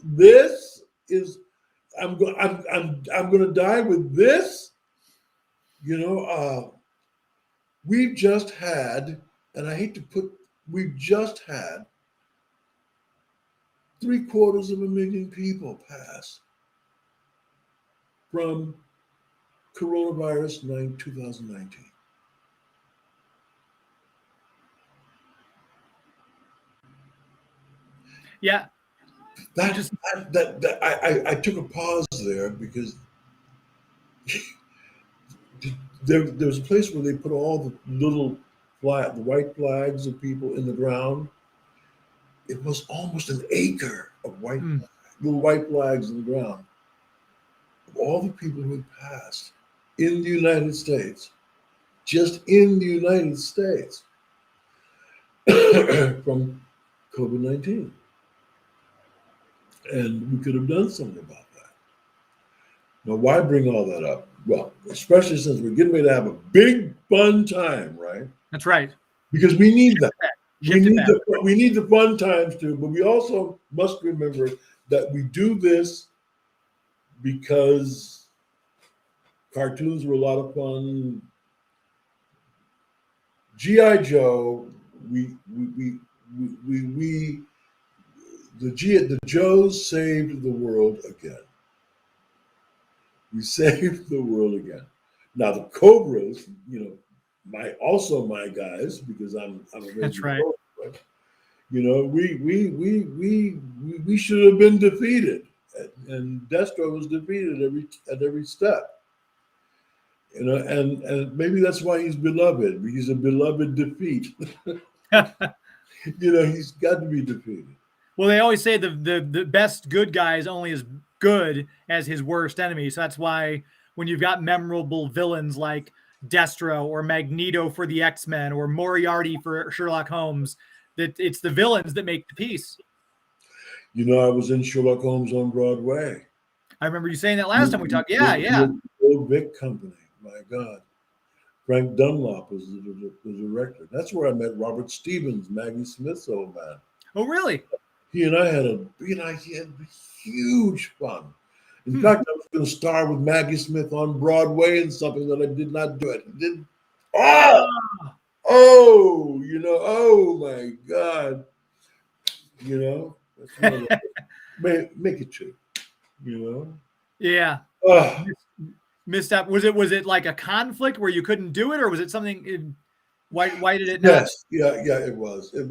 this is, I'm going to die with this. We've just had, and I hate to we've just had 750,000 people pass from coronavirus 2019. Yeah. I took a pause there because there was a place where they put all the little the white flags of people in the ground. It was almost an acre of little white flags in the ground of all the people who had passed in the United States, just in the United States, from COVID-19. And we could have done something about that. Now, why bring all that up? Well, especially since we're getting ready to have a big, fun time, right? That's right. Because we need that. We need the fun times too, but we also must remember that we do this because cartoons were a lot of fun. G.I. Joe, the Joes saved the world again. We saved the world again. Now the Cobras, my guys, because I'm a That's right. Cobra, we should have been defeated, and Destro was defeated at every step. And maybe that's why he's beloved. He's a beloved defeat. He's got to be defeated. Well, they always say the best good guy is only as good as his worst enemy. So that's why when you've got memorable villains like Destro or Magneto for the X-Men or Moriarty for Sherlock Holmes, that it's the villains that make the piece. I was in Sherlock Holmes on Broadway. I remember you saying that last time we talked. Yeah. Old Vic Company. My God. Frank Dunlop was the director. That's where I met Robert Stevens, Maggie Smith's old man. Oh, really? He and I had huge fun. In fact, I was going to star with Maggie Smith on Broadway in something that I did not do. It did. Oh my God. Make it two. Yeah. Missed out. Was it like a conflict where you couldn't do it, or was it something? Why did it not? Yes, yeah, it was, and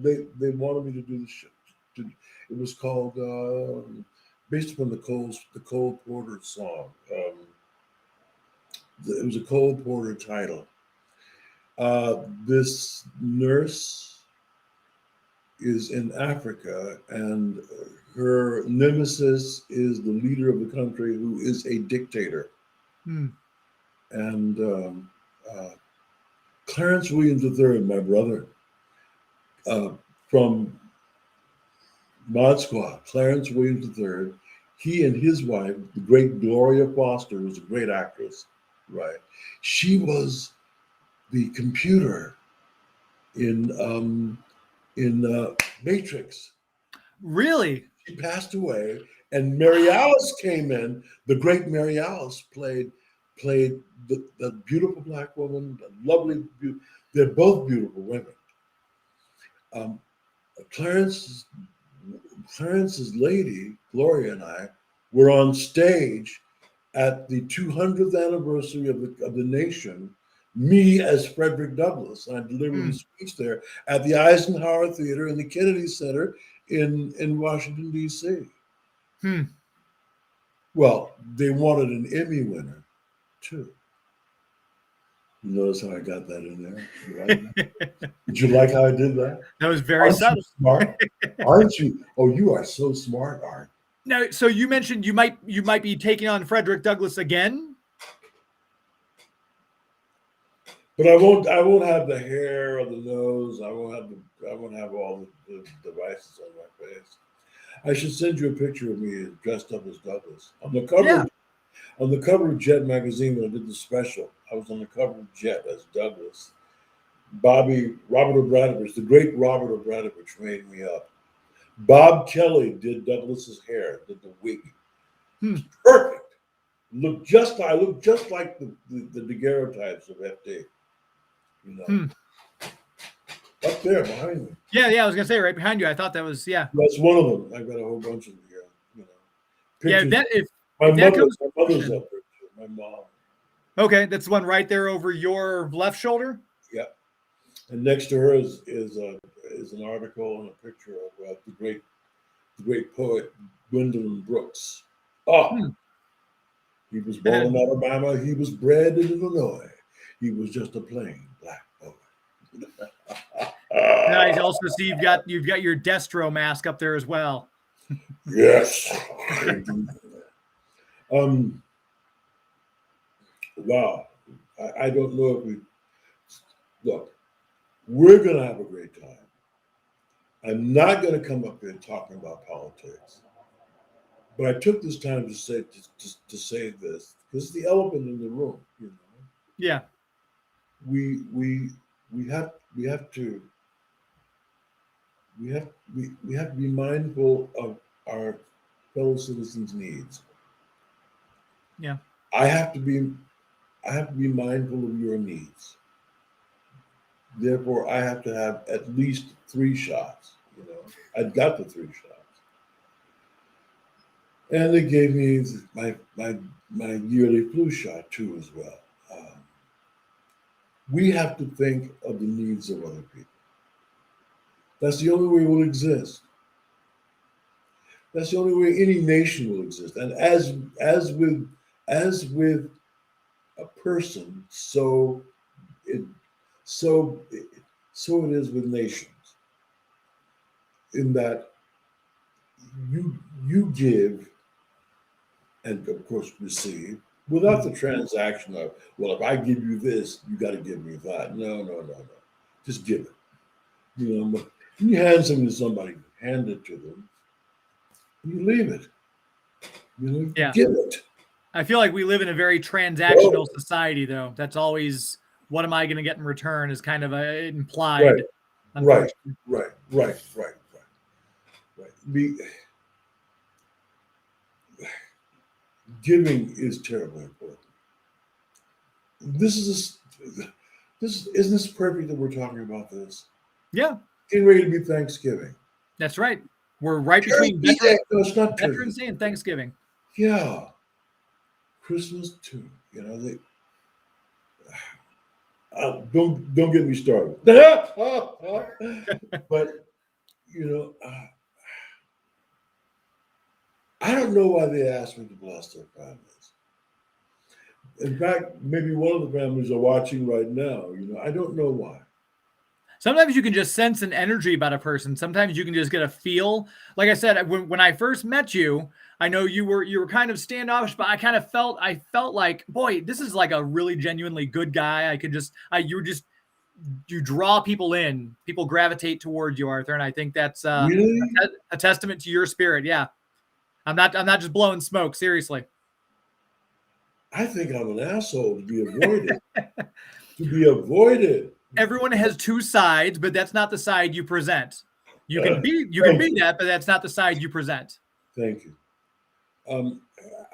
they wanted me to do the show. It was called based upon the Cole Porter song. It was a Cole Porter title. This nurse is in Africa, and her nemesis is the leader of the country, who is a dictator. And Clarence Williams III, my brother, from Mod Squad, Clarence Williams III, he and his wife, the great Gloria Foster, was a great actress, right? She was the computer in Matrix. Really? She passed away, and Mary Alice came in. The great Mary Alice played the beautiful black woman, the lovely. They're both beautiful women. Clarence's lady, Gloria, and I were on stage at the 200th anniversary of the nation, me as Frederick Douglass. I delivered a speech there at the Eisenhower Theater in the Kennedy Center in Washington, D.C. Well, they wanted an Emmy winner, too. You notice how I got that in there? You like that? Did you like how I did that? That was very subtle. You smart? Aren't you? Oh, you are so smart, Art. Now, so you mentioned you might be taking on Frederick Douglass again. But I won't have the hair or the nose. I won't have all the devices on my face. I should send you a picture of me dressed up as Douglas. On the cover of Jet magazine when I did the special, I was on the cover of Jet as Douglas. Robert O'Bradovich, the great Robert O'Bradovich made me up. Bob Kelly did Douglas's hair, did the wig. Perfect. I look just like the daguerreotypes of FD. You know, up there behind me. Yeah, I was gonna say right behind you. I thought that was That's one of them. I've got a whole bunch of pictures. My mother's up there too. My mom. Okay, that's the one right there over your left shoulder. Yeah, and next to her is an article and a picture of the great poet Gwendolyn Brooks. He was born in Alabama. He was bred in Illinois. He was just a plain black poet. I also see you've got your Destro mask up there as well. Yes. Wow. I don't know if we're going to have a great time. I'm not going to come up here talking about politics. But I took this time to say this because it's the elephant in the room, you know. Yeah. We have to be mindful of our fellow citizens' needs. Yeah. I have to be mindful of your needs. Therefore, I have to have at least 3 shots. You know, I've got the 3 shots. And they gave me my yearly flu shot too as well. We have to think of the needs of other people. That's the only way we'll exist. That's the only way any nation will exist. And as with a person, so it is with nations. In that you give and of course receive without the transaction of, well, if I give you this, you got to give me that. No. Just give it. You know, when you hand something to somebody, hand it to them. You leave it. You know, give it. I feel like we live in a very transactional society, though. That's always, what am I going to get in return is kind of implied. Right. Giving is terribly important. Isn't this perfect that we're talking about this? Yeah. Getting ready to be Thanksgiving. That's right. We're right between Veterans Day and Thanksgiving. Yeah. Christmas too. You know, don't get me started. But you know, I don't know why they asked me to bless their families. In fact, maybe one of the families are watching right now. You know, I don't know why. Sometimes you can just sense an energy about a person. Sometimes you can just get a feel. Like I said, when I first met you, I know you were kind of standoffish, but I felt like, boy, this is like a really genuinely good guy. You draw people in, people gravitate towards you, Arthur. And I think that's really? a testament to your spirit. Yeah. I'm not just blowing smoke. Seriously. I think I'm an asshole to be avoided. To be avoided. Everyone has 2 sides, but that's not the side you present. You can be that, but that's not the side you present. Thank you.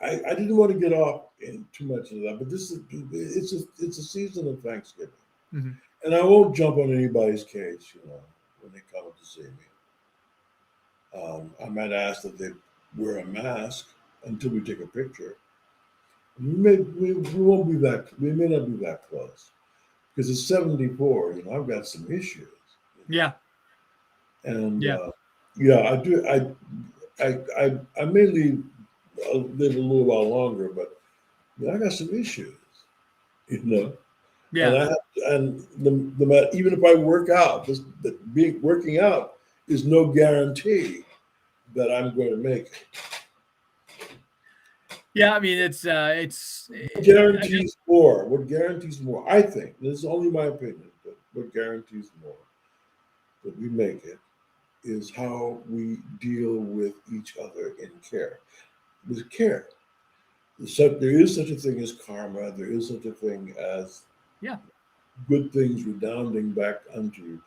I didn't want to get off in too much of that, but it's a season of Thanksgiving, and I won't jump on anybody's case, you know, when they come to see me. I might ask that they wear a mask, until we take a picture. We won't be that. We may not be that close because it's 74. You know, I've got some issues. Yeah. And Yeah. yeah, I do. I may live a little while longer, but I got some issues. You know, and Yeah. even if I work out, working out is no guarantee that I'm going to make it. Yeah, I mean, it's What guarantees more? What guarantees more? I think this is only my opinion, but what guarantees more that we make it is how we deal with each other in care. With care, so there is such a thing as karma. There is such a thing as good things redounding back unto you.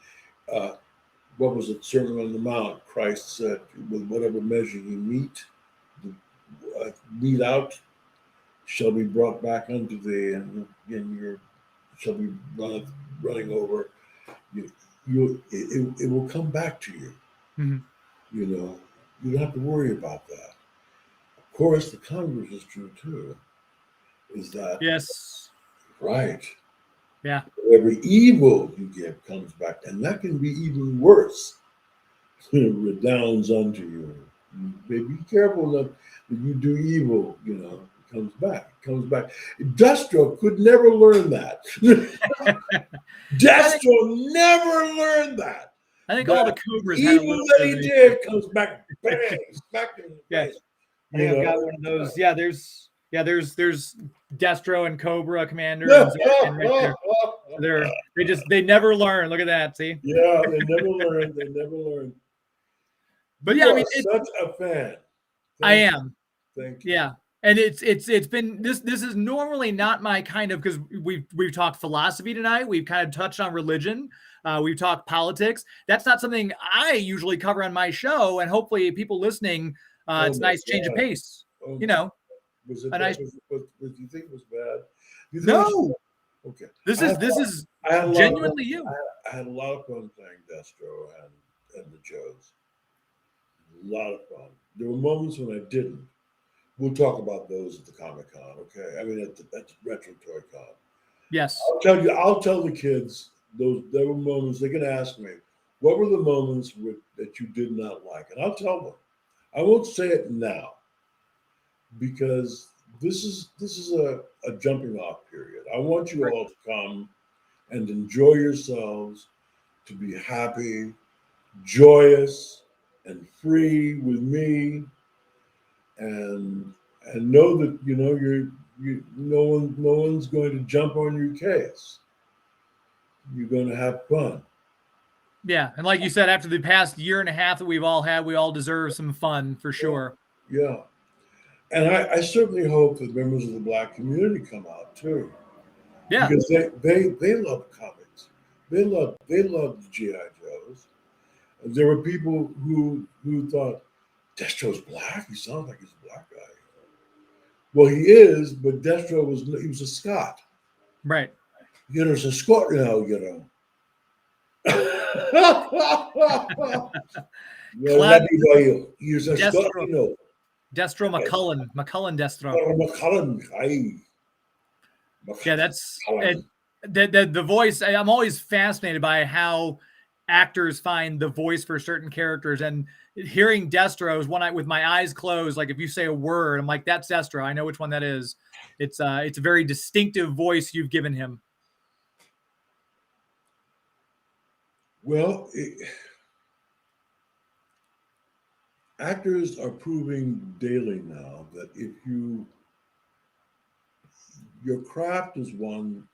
What was it? Sermon on the Mount. Christ said, "With whatever measure you mete out, shall be brought back unto thee, and your shall be running over. It will come back to you. Mm-hmm. You know, you don't have to worry about that. Of course, the converse is true too. Is that yes, right? yeah, Every evil you give comes back, and that can be even worse. It redounds unto you. Be careful that you do evil. You know, it comes back. It comes back. Destro could never learn that. Destro never learned that. I think all the Cobras had a Evil little that bit he of did comes back, bang, smack in the yeah. face. I think I've got one of those. Yeah, there's Destro and Cobra Commander and Zordon right there. They never learn. Look at that. See? Yeah, they never learn. They never learn. But you yeah, I are mean, such a fan. I am. Thank you. Yeah. And it's been this is normally not my kind of, because we've talked philosophy tonight. We've kind of touched on religion. We've talked politics. That's not something I usually cover on my show. And hopefully people listening, it's a nice change of pace. You know, Was it a nice. was you think it was bad? You think No. Okay. This is genuinely you. I had a lot of fun playing Destro and the Joes. A lot of fun. There were moments when I didn't. We'll talk about those at the Comic Con, okay? I mean, at the Retro Toy Con. Yes. I'll tell the kids there were moments they can ask me, what were the moments that you did not like? And I'll tell them. I won't say it now because this is a jumping off period. I want you all to come and enjoy yourselves, to be happy, joyous, and free with me, and know that no one's going to jump on your case. You're going to have fun. Yeah, and like you said, after the past year and a half that we've all had, we all deserve some fun for sure. Yeah. And I certainly hope that members of the Black community come out too. Yeah. Because they love comics. They love the G.I. Joes. There were people who thought, Destro's black? He sounds like he's a black guy. Well, he is, but Destro was a Scot. Right. You know, it's a Scot now, you know. He's a Scot, you know. Destro McCullen Destro. McCullen, yeah, that's the voice. I'm always fascinated by how actors find the voice for certain characters, and hearing Destro is one with my eyes closed. Like if you say a word, I'm like, that's Destro. I know which one that is. It's a very distinctive voice you've given him. Well, actors are proving daily now that if your craft is one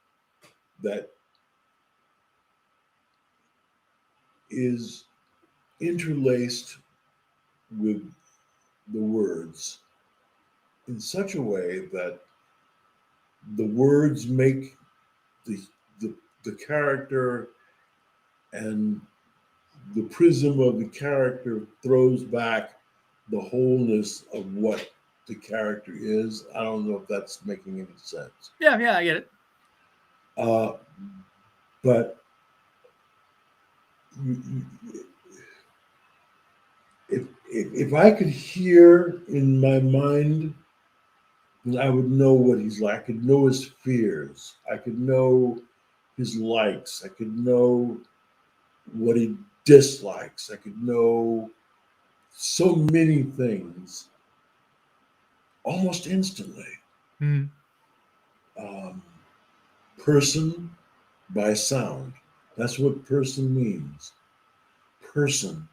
that is interlaced with the words in such a way that the words make the character, and the prism of the character throws back the wholeness of what the character is. I don't know if that's making any sense. Yeah, I get it. But if I could hear in my mind, then I would know what he's like. I could know his fears. I could know his likes. I could know what he dislikes. I could know so many things almost instantly. Mm. Um, person by sound. That's what person means. Person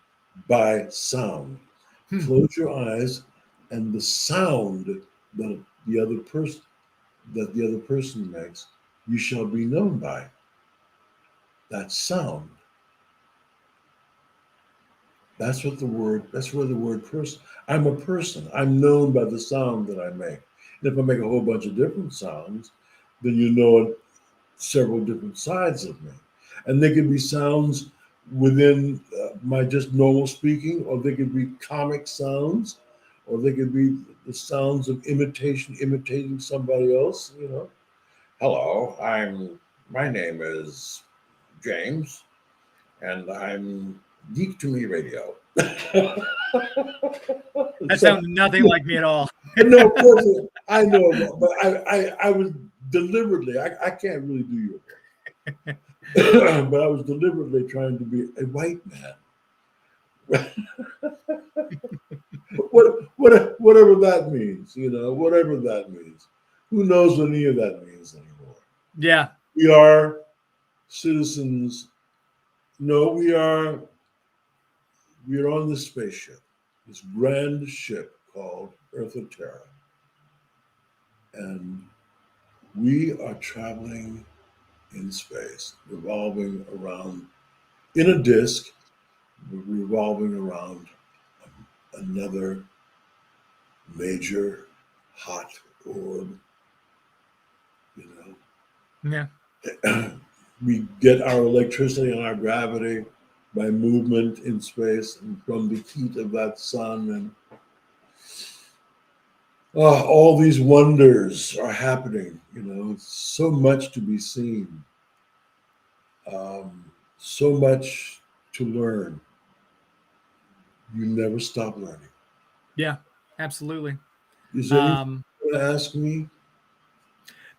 by sound. Close your eyes, and the sound that the other person makes, you shall be known by. That sound. That's where the word person. I'm a person. I'm known by the sound that I make. And if I make a whole bunch of different sounds, then you know several different sides of me. And they could be sounds within my just normal speaking, or they could be comic sounds, or they could be the sounds of imitating somebody else, Hello, my name is James, and I'm Geek to Me Radio. That sounds nothing like me at all. No, of course, I know, but I was deliberately, I can't really do your voice, but I was deliberately trying to be a white man. Whatever that means, whatever that means. Who knows what any of that means anymore? Yeah. We are citizens. No, we are on this spaceship, this grand ship called Arthur Terra. And we are traveling in space, revolving around, in a disk, revolving around another major hot orb, Yeah. We get our electricity and our gravity by movement in space and from the heat of that sun. And all these wonders are happening, so much to be seen, so much to learn. You never stop learning. Yeah, absolutely. Is there anything you want to ask me?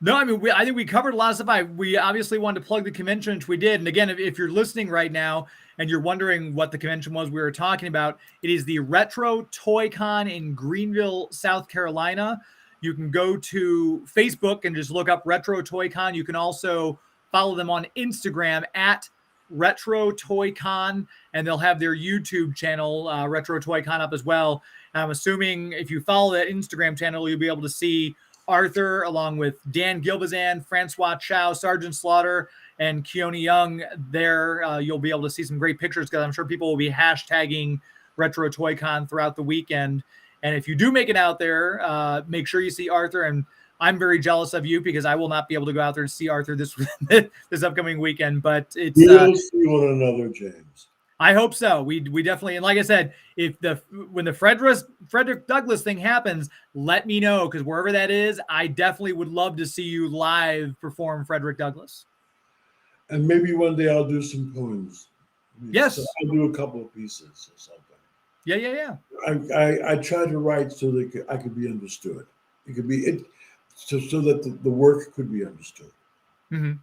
No, I mean, I think we covered a lot of stuff. We obviously wanted to plug the convention, which we did. And again, if you're listening right now and you're wondering what the convention was we were talking about, it is the Retro Toy Con in Greenville, South Carolina. You can go to Facebook and just look up Retro Toy Con. You can also follow them on Instagram at Retro Toy Con, and they'll have their YouTube channel, Retro Toy Con, up as well. And I'm assuming if you follow that Instagram channel, you'll be able to see Arthur, along with Dan Gilbazan, Francois Chow, Sergeant Slaughter, and Keone Young there. You'll be able to see some great pictures because I'm sure people will be hashtagging Retro Toy Con throughout the weekend. And if you do make it out there, make sure you see Arthur. And I'm very jealous of you because I will not be able to go out there and see Arthur this upcoming weekend. But it's we'll see one another, James. I hope so. We definitely, and like I said, when the Frederick Douglass thing happens, let me know, because wherever that is, I definitely would love to see you live perform Frederick Douglass. And maybe one day I'll do some poems. Yes, so I'll do a couple of pieces or something. Yeah. I try to write so that I could be understood. It could be so that the work could be understood. Mm-hmm.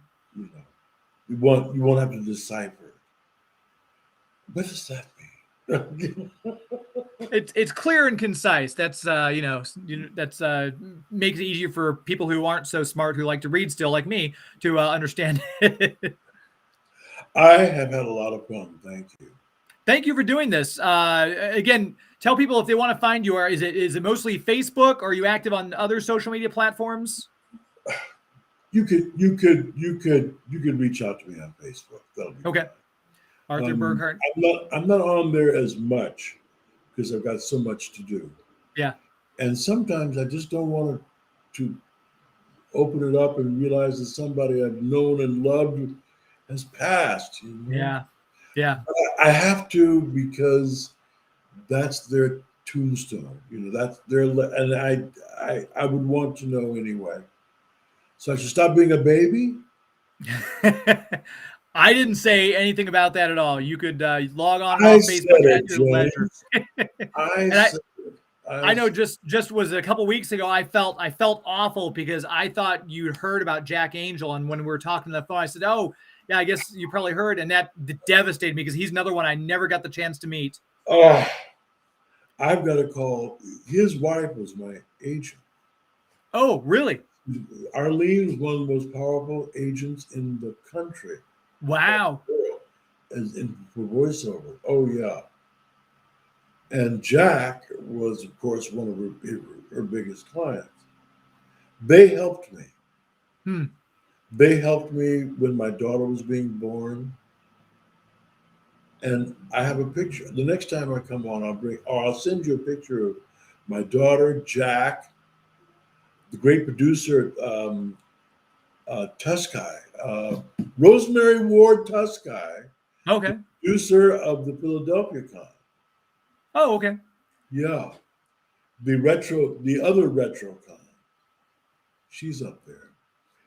You won't have to decipher. What does that mean? It's clear and concise. That's that's makes it easier for people who aren't so smart, who like to read still, like me, to understand it. I have had a lot of fun. Thank you. Thank you for doing this. Again, tell people if they want to find you. Is it mostly Facebook, or are you active on other social media platforms? You could reach out to me on Facebook. That'll be okay. Fine. Arthur Burghardt. I'm not on there as much because I've got so much to do. Yeah. And sometimes I just don't want to open it up and realize that somebody I've known and loved has passed. Yeah. But I have to, because that's their tombstone. That's their, and I would want to know anyway. So I should stop being a baby? I didn't say anything about that at all. You could log on and I off said Facebook it, at your leisure. James. I And said it. I know just was a couple weeks ago. I felt awful because I thought you'd heard about Jack Angel, and when we were talking on the phone, I said, "Oh, yeah, I guess you probably heard," and that devastated me because he's another one I never got the chance to meet. Oh, I've got to call. His wife was my agent. Oh, really? Arlene was one of the most powerful agents in the country. Wow. As in for voiceover. Oh yeah. And Jack was, of course, one of her biggest clients. They helped me. They helped me when my daughter was being born. And I have a picture. The next time I come on, I'll send you a picture of my daughter, Jack, the great producer, Tusky, Rosemary Ward Tusky, Okay. producer of the Philadelphia Con. Oh, okay. Yeah. The other retro con. She's up there.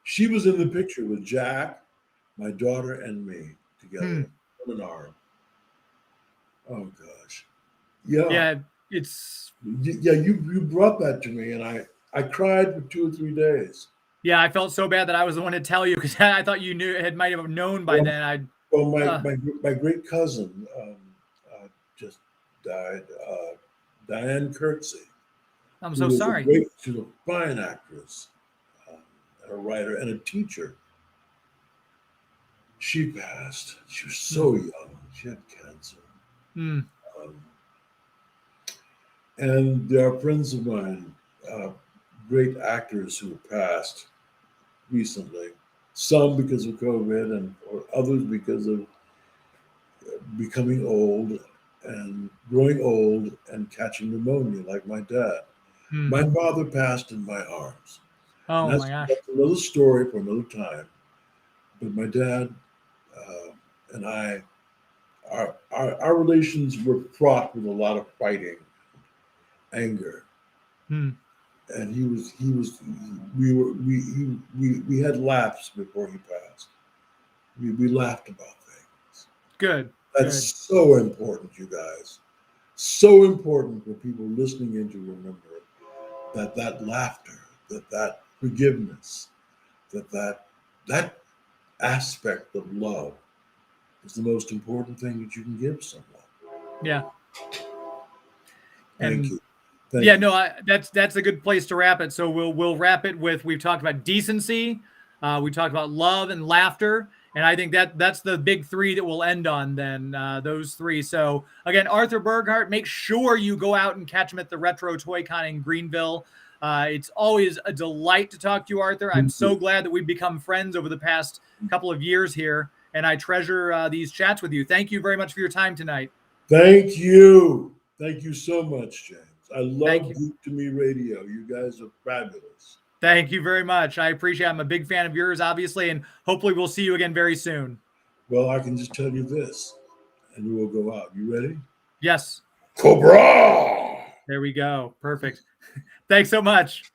She was in the picture with Jack, my daughter, and me together. Arm in arm. Oh gosh. Yeah. Yeah, it's. Yeah, you brought that to me, and I cried for 2 or 3 days. Yeah, I felt so bad that I was the one to tell you because I thought you might have known by then. Well, my great cousin just died, Diane Kirksey. I'm so sorry. She was a fine actress, and a writer, and a teacher. She passed. She was so young. She had cancer. And there are friends of mine, great actors who have passed recently. Some because of COVID, and or others because of becoming old and growing old and catching pneumonia, like my dad. My father passed in my arms. Oh my gosh. That's another story for another time. But my dad and I, our relations were fraught with a lot of fighting, anger, and we had laughs before he passed. We laughed about things. Good. That's so important, you guys. So important for people listening in to remember that laughter, that forgiveness, that aspect of love is the most important thing that you can give someone. Yeah. Thank you. No, that's a good place to wrap it. So we'll wrap it with, we've talked about decency, we talked about love and laughter, and I think that's the big three that we'll end on then, those three. So again, Arthur Burghardt, make sure you go out and catch him at the Retro Toy Con in Greenville. It's always a delight to talk to you, Arthur. I'm so glad that we've become friends over the past couple of years here, and I treasure these chats with you. Thank you very much for your time tonight. Thank you. Thank you so much, James. I love Geek to Me Radio. You guys are fabulous. Thank you very much. I appreciate it. I'm a big fan of yours, obviously, and hopefully we'll see you again very soon. Well, I can just tell you this, and we will go out. You ready? Yes. Cobra! There we go. Perfect. Thanks so much.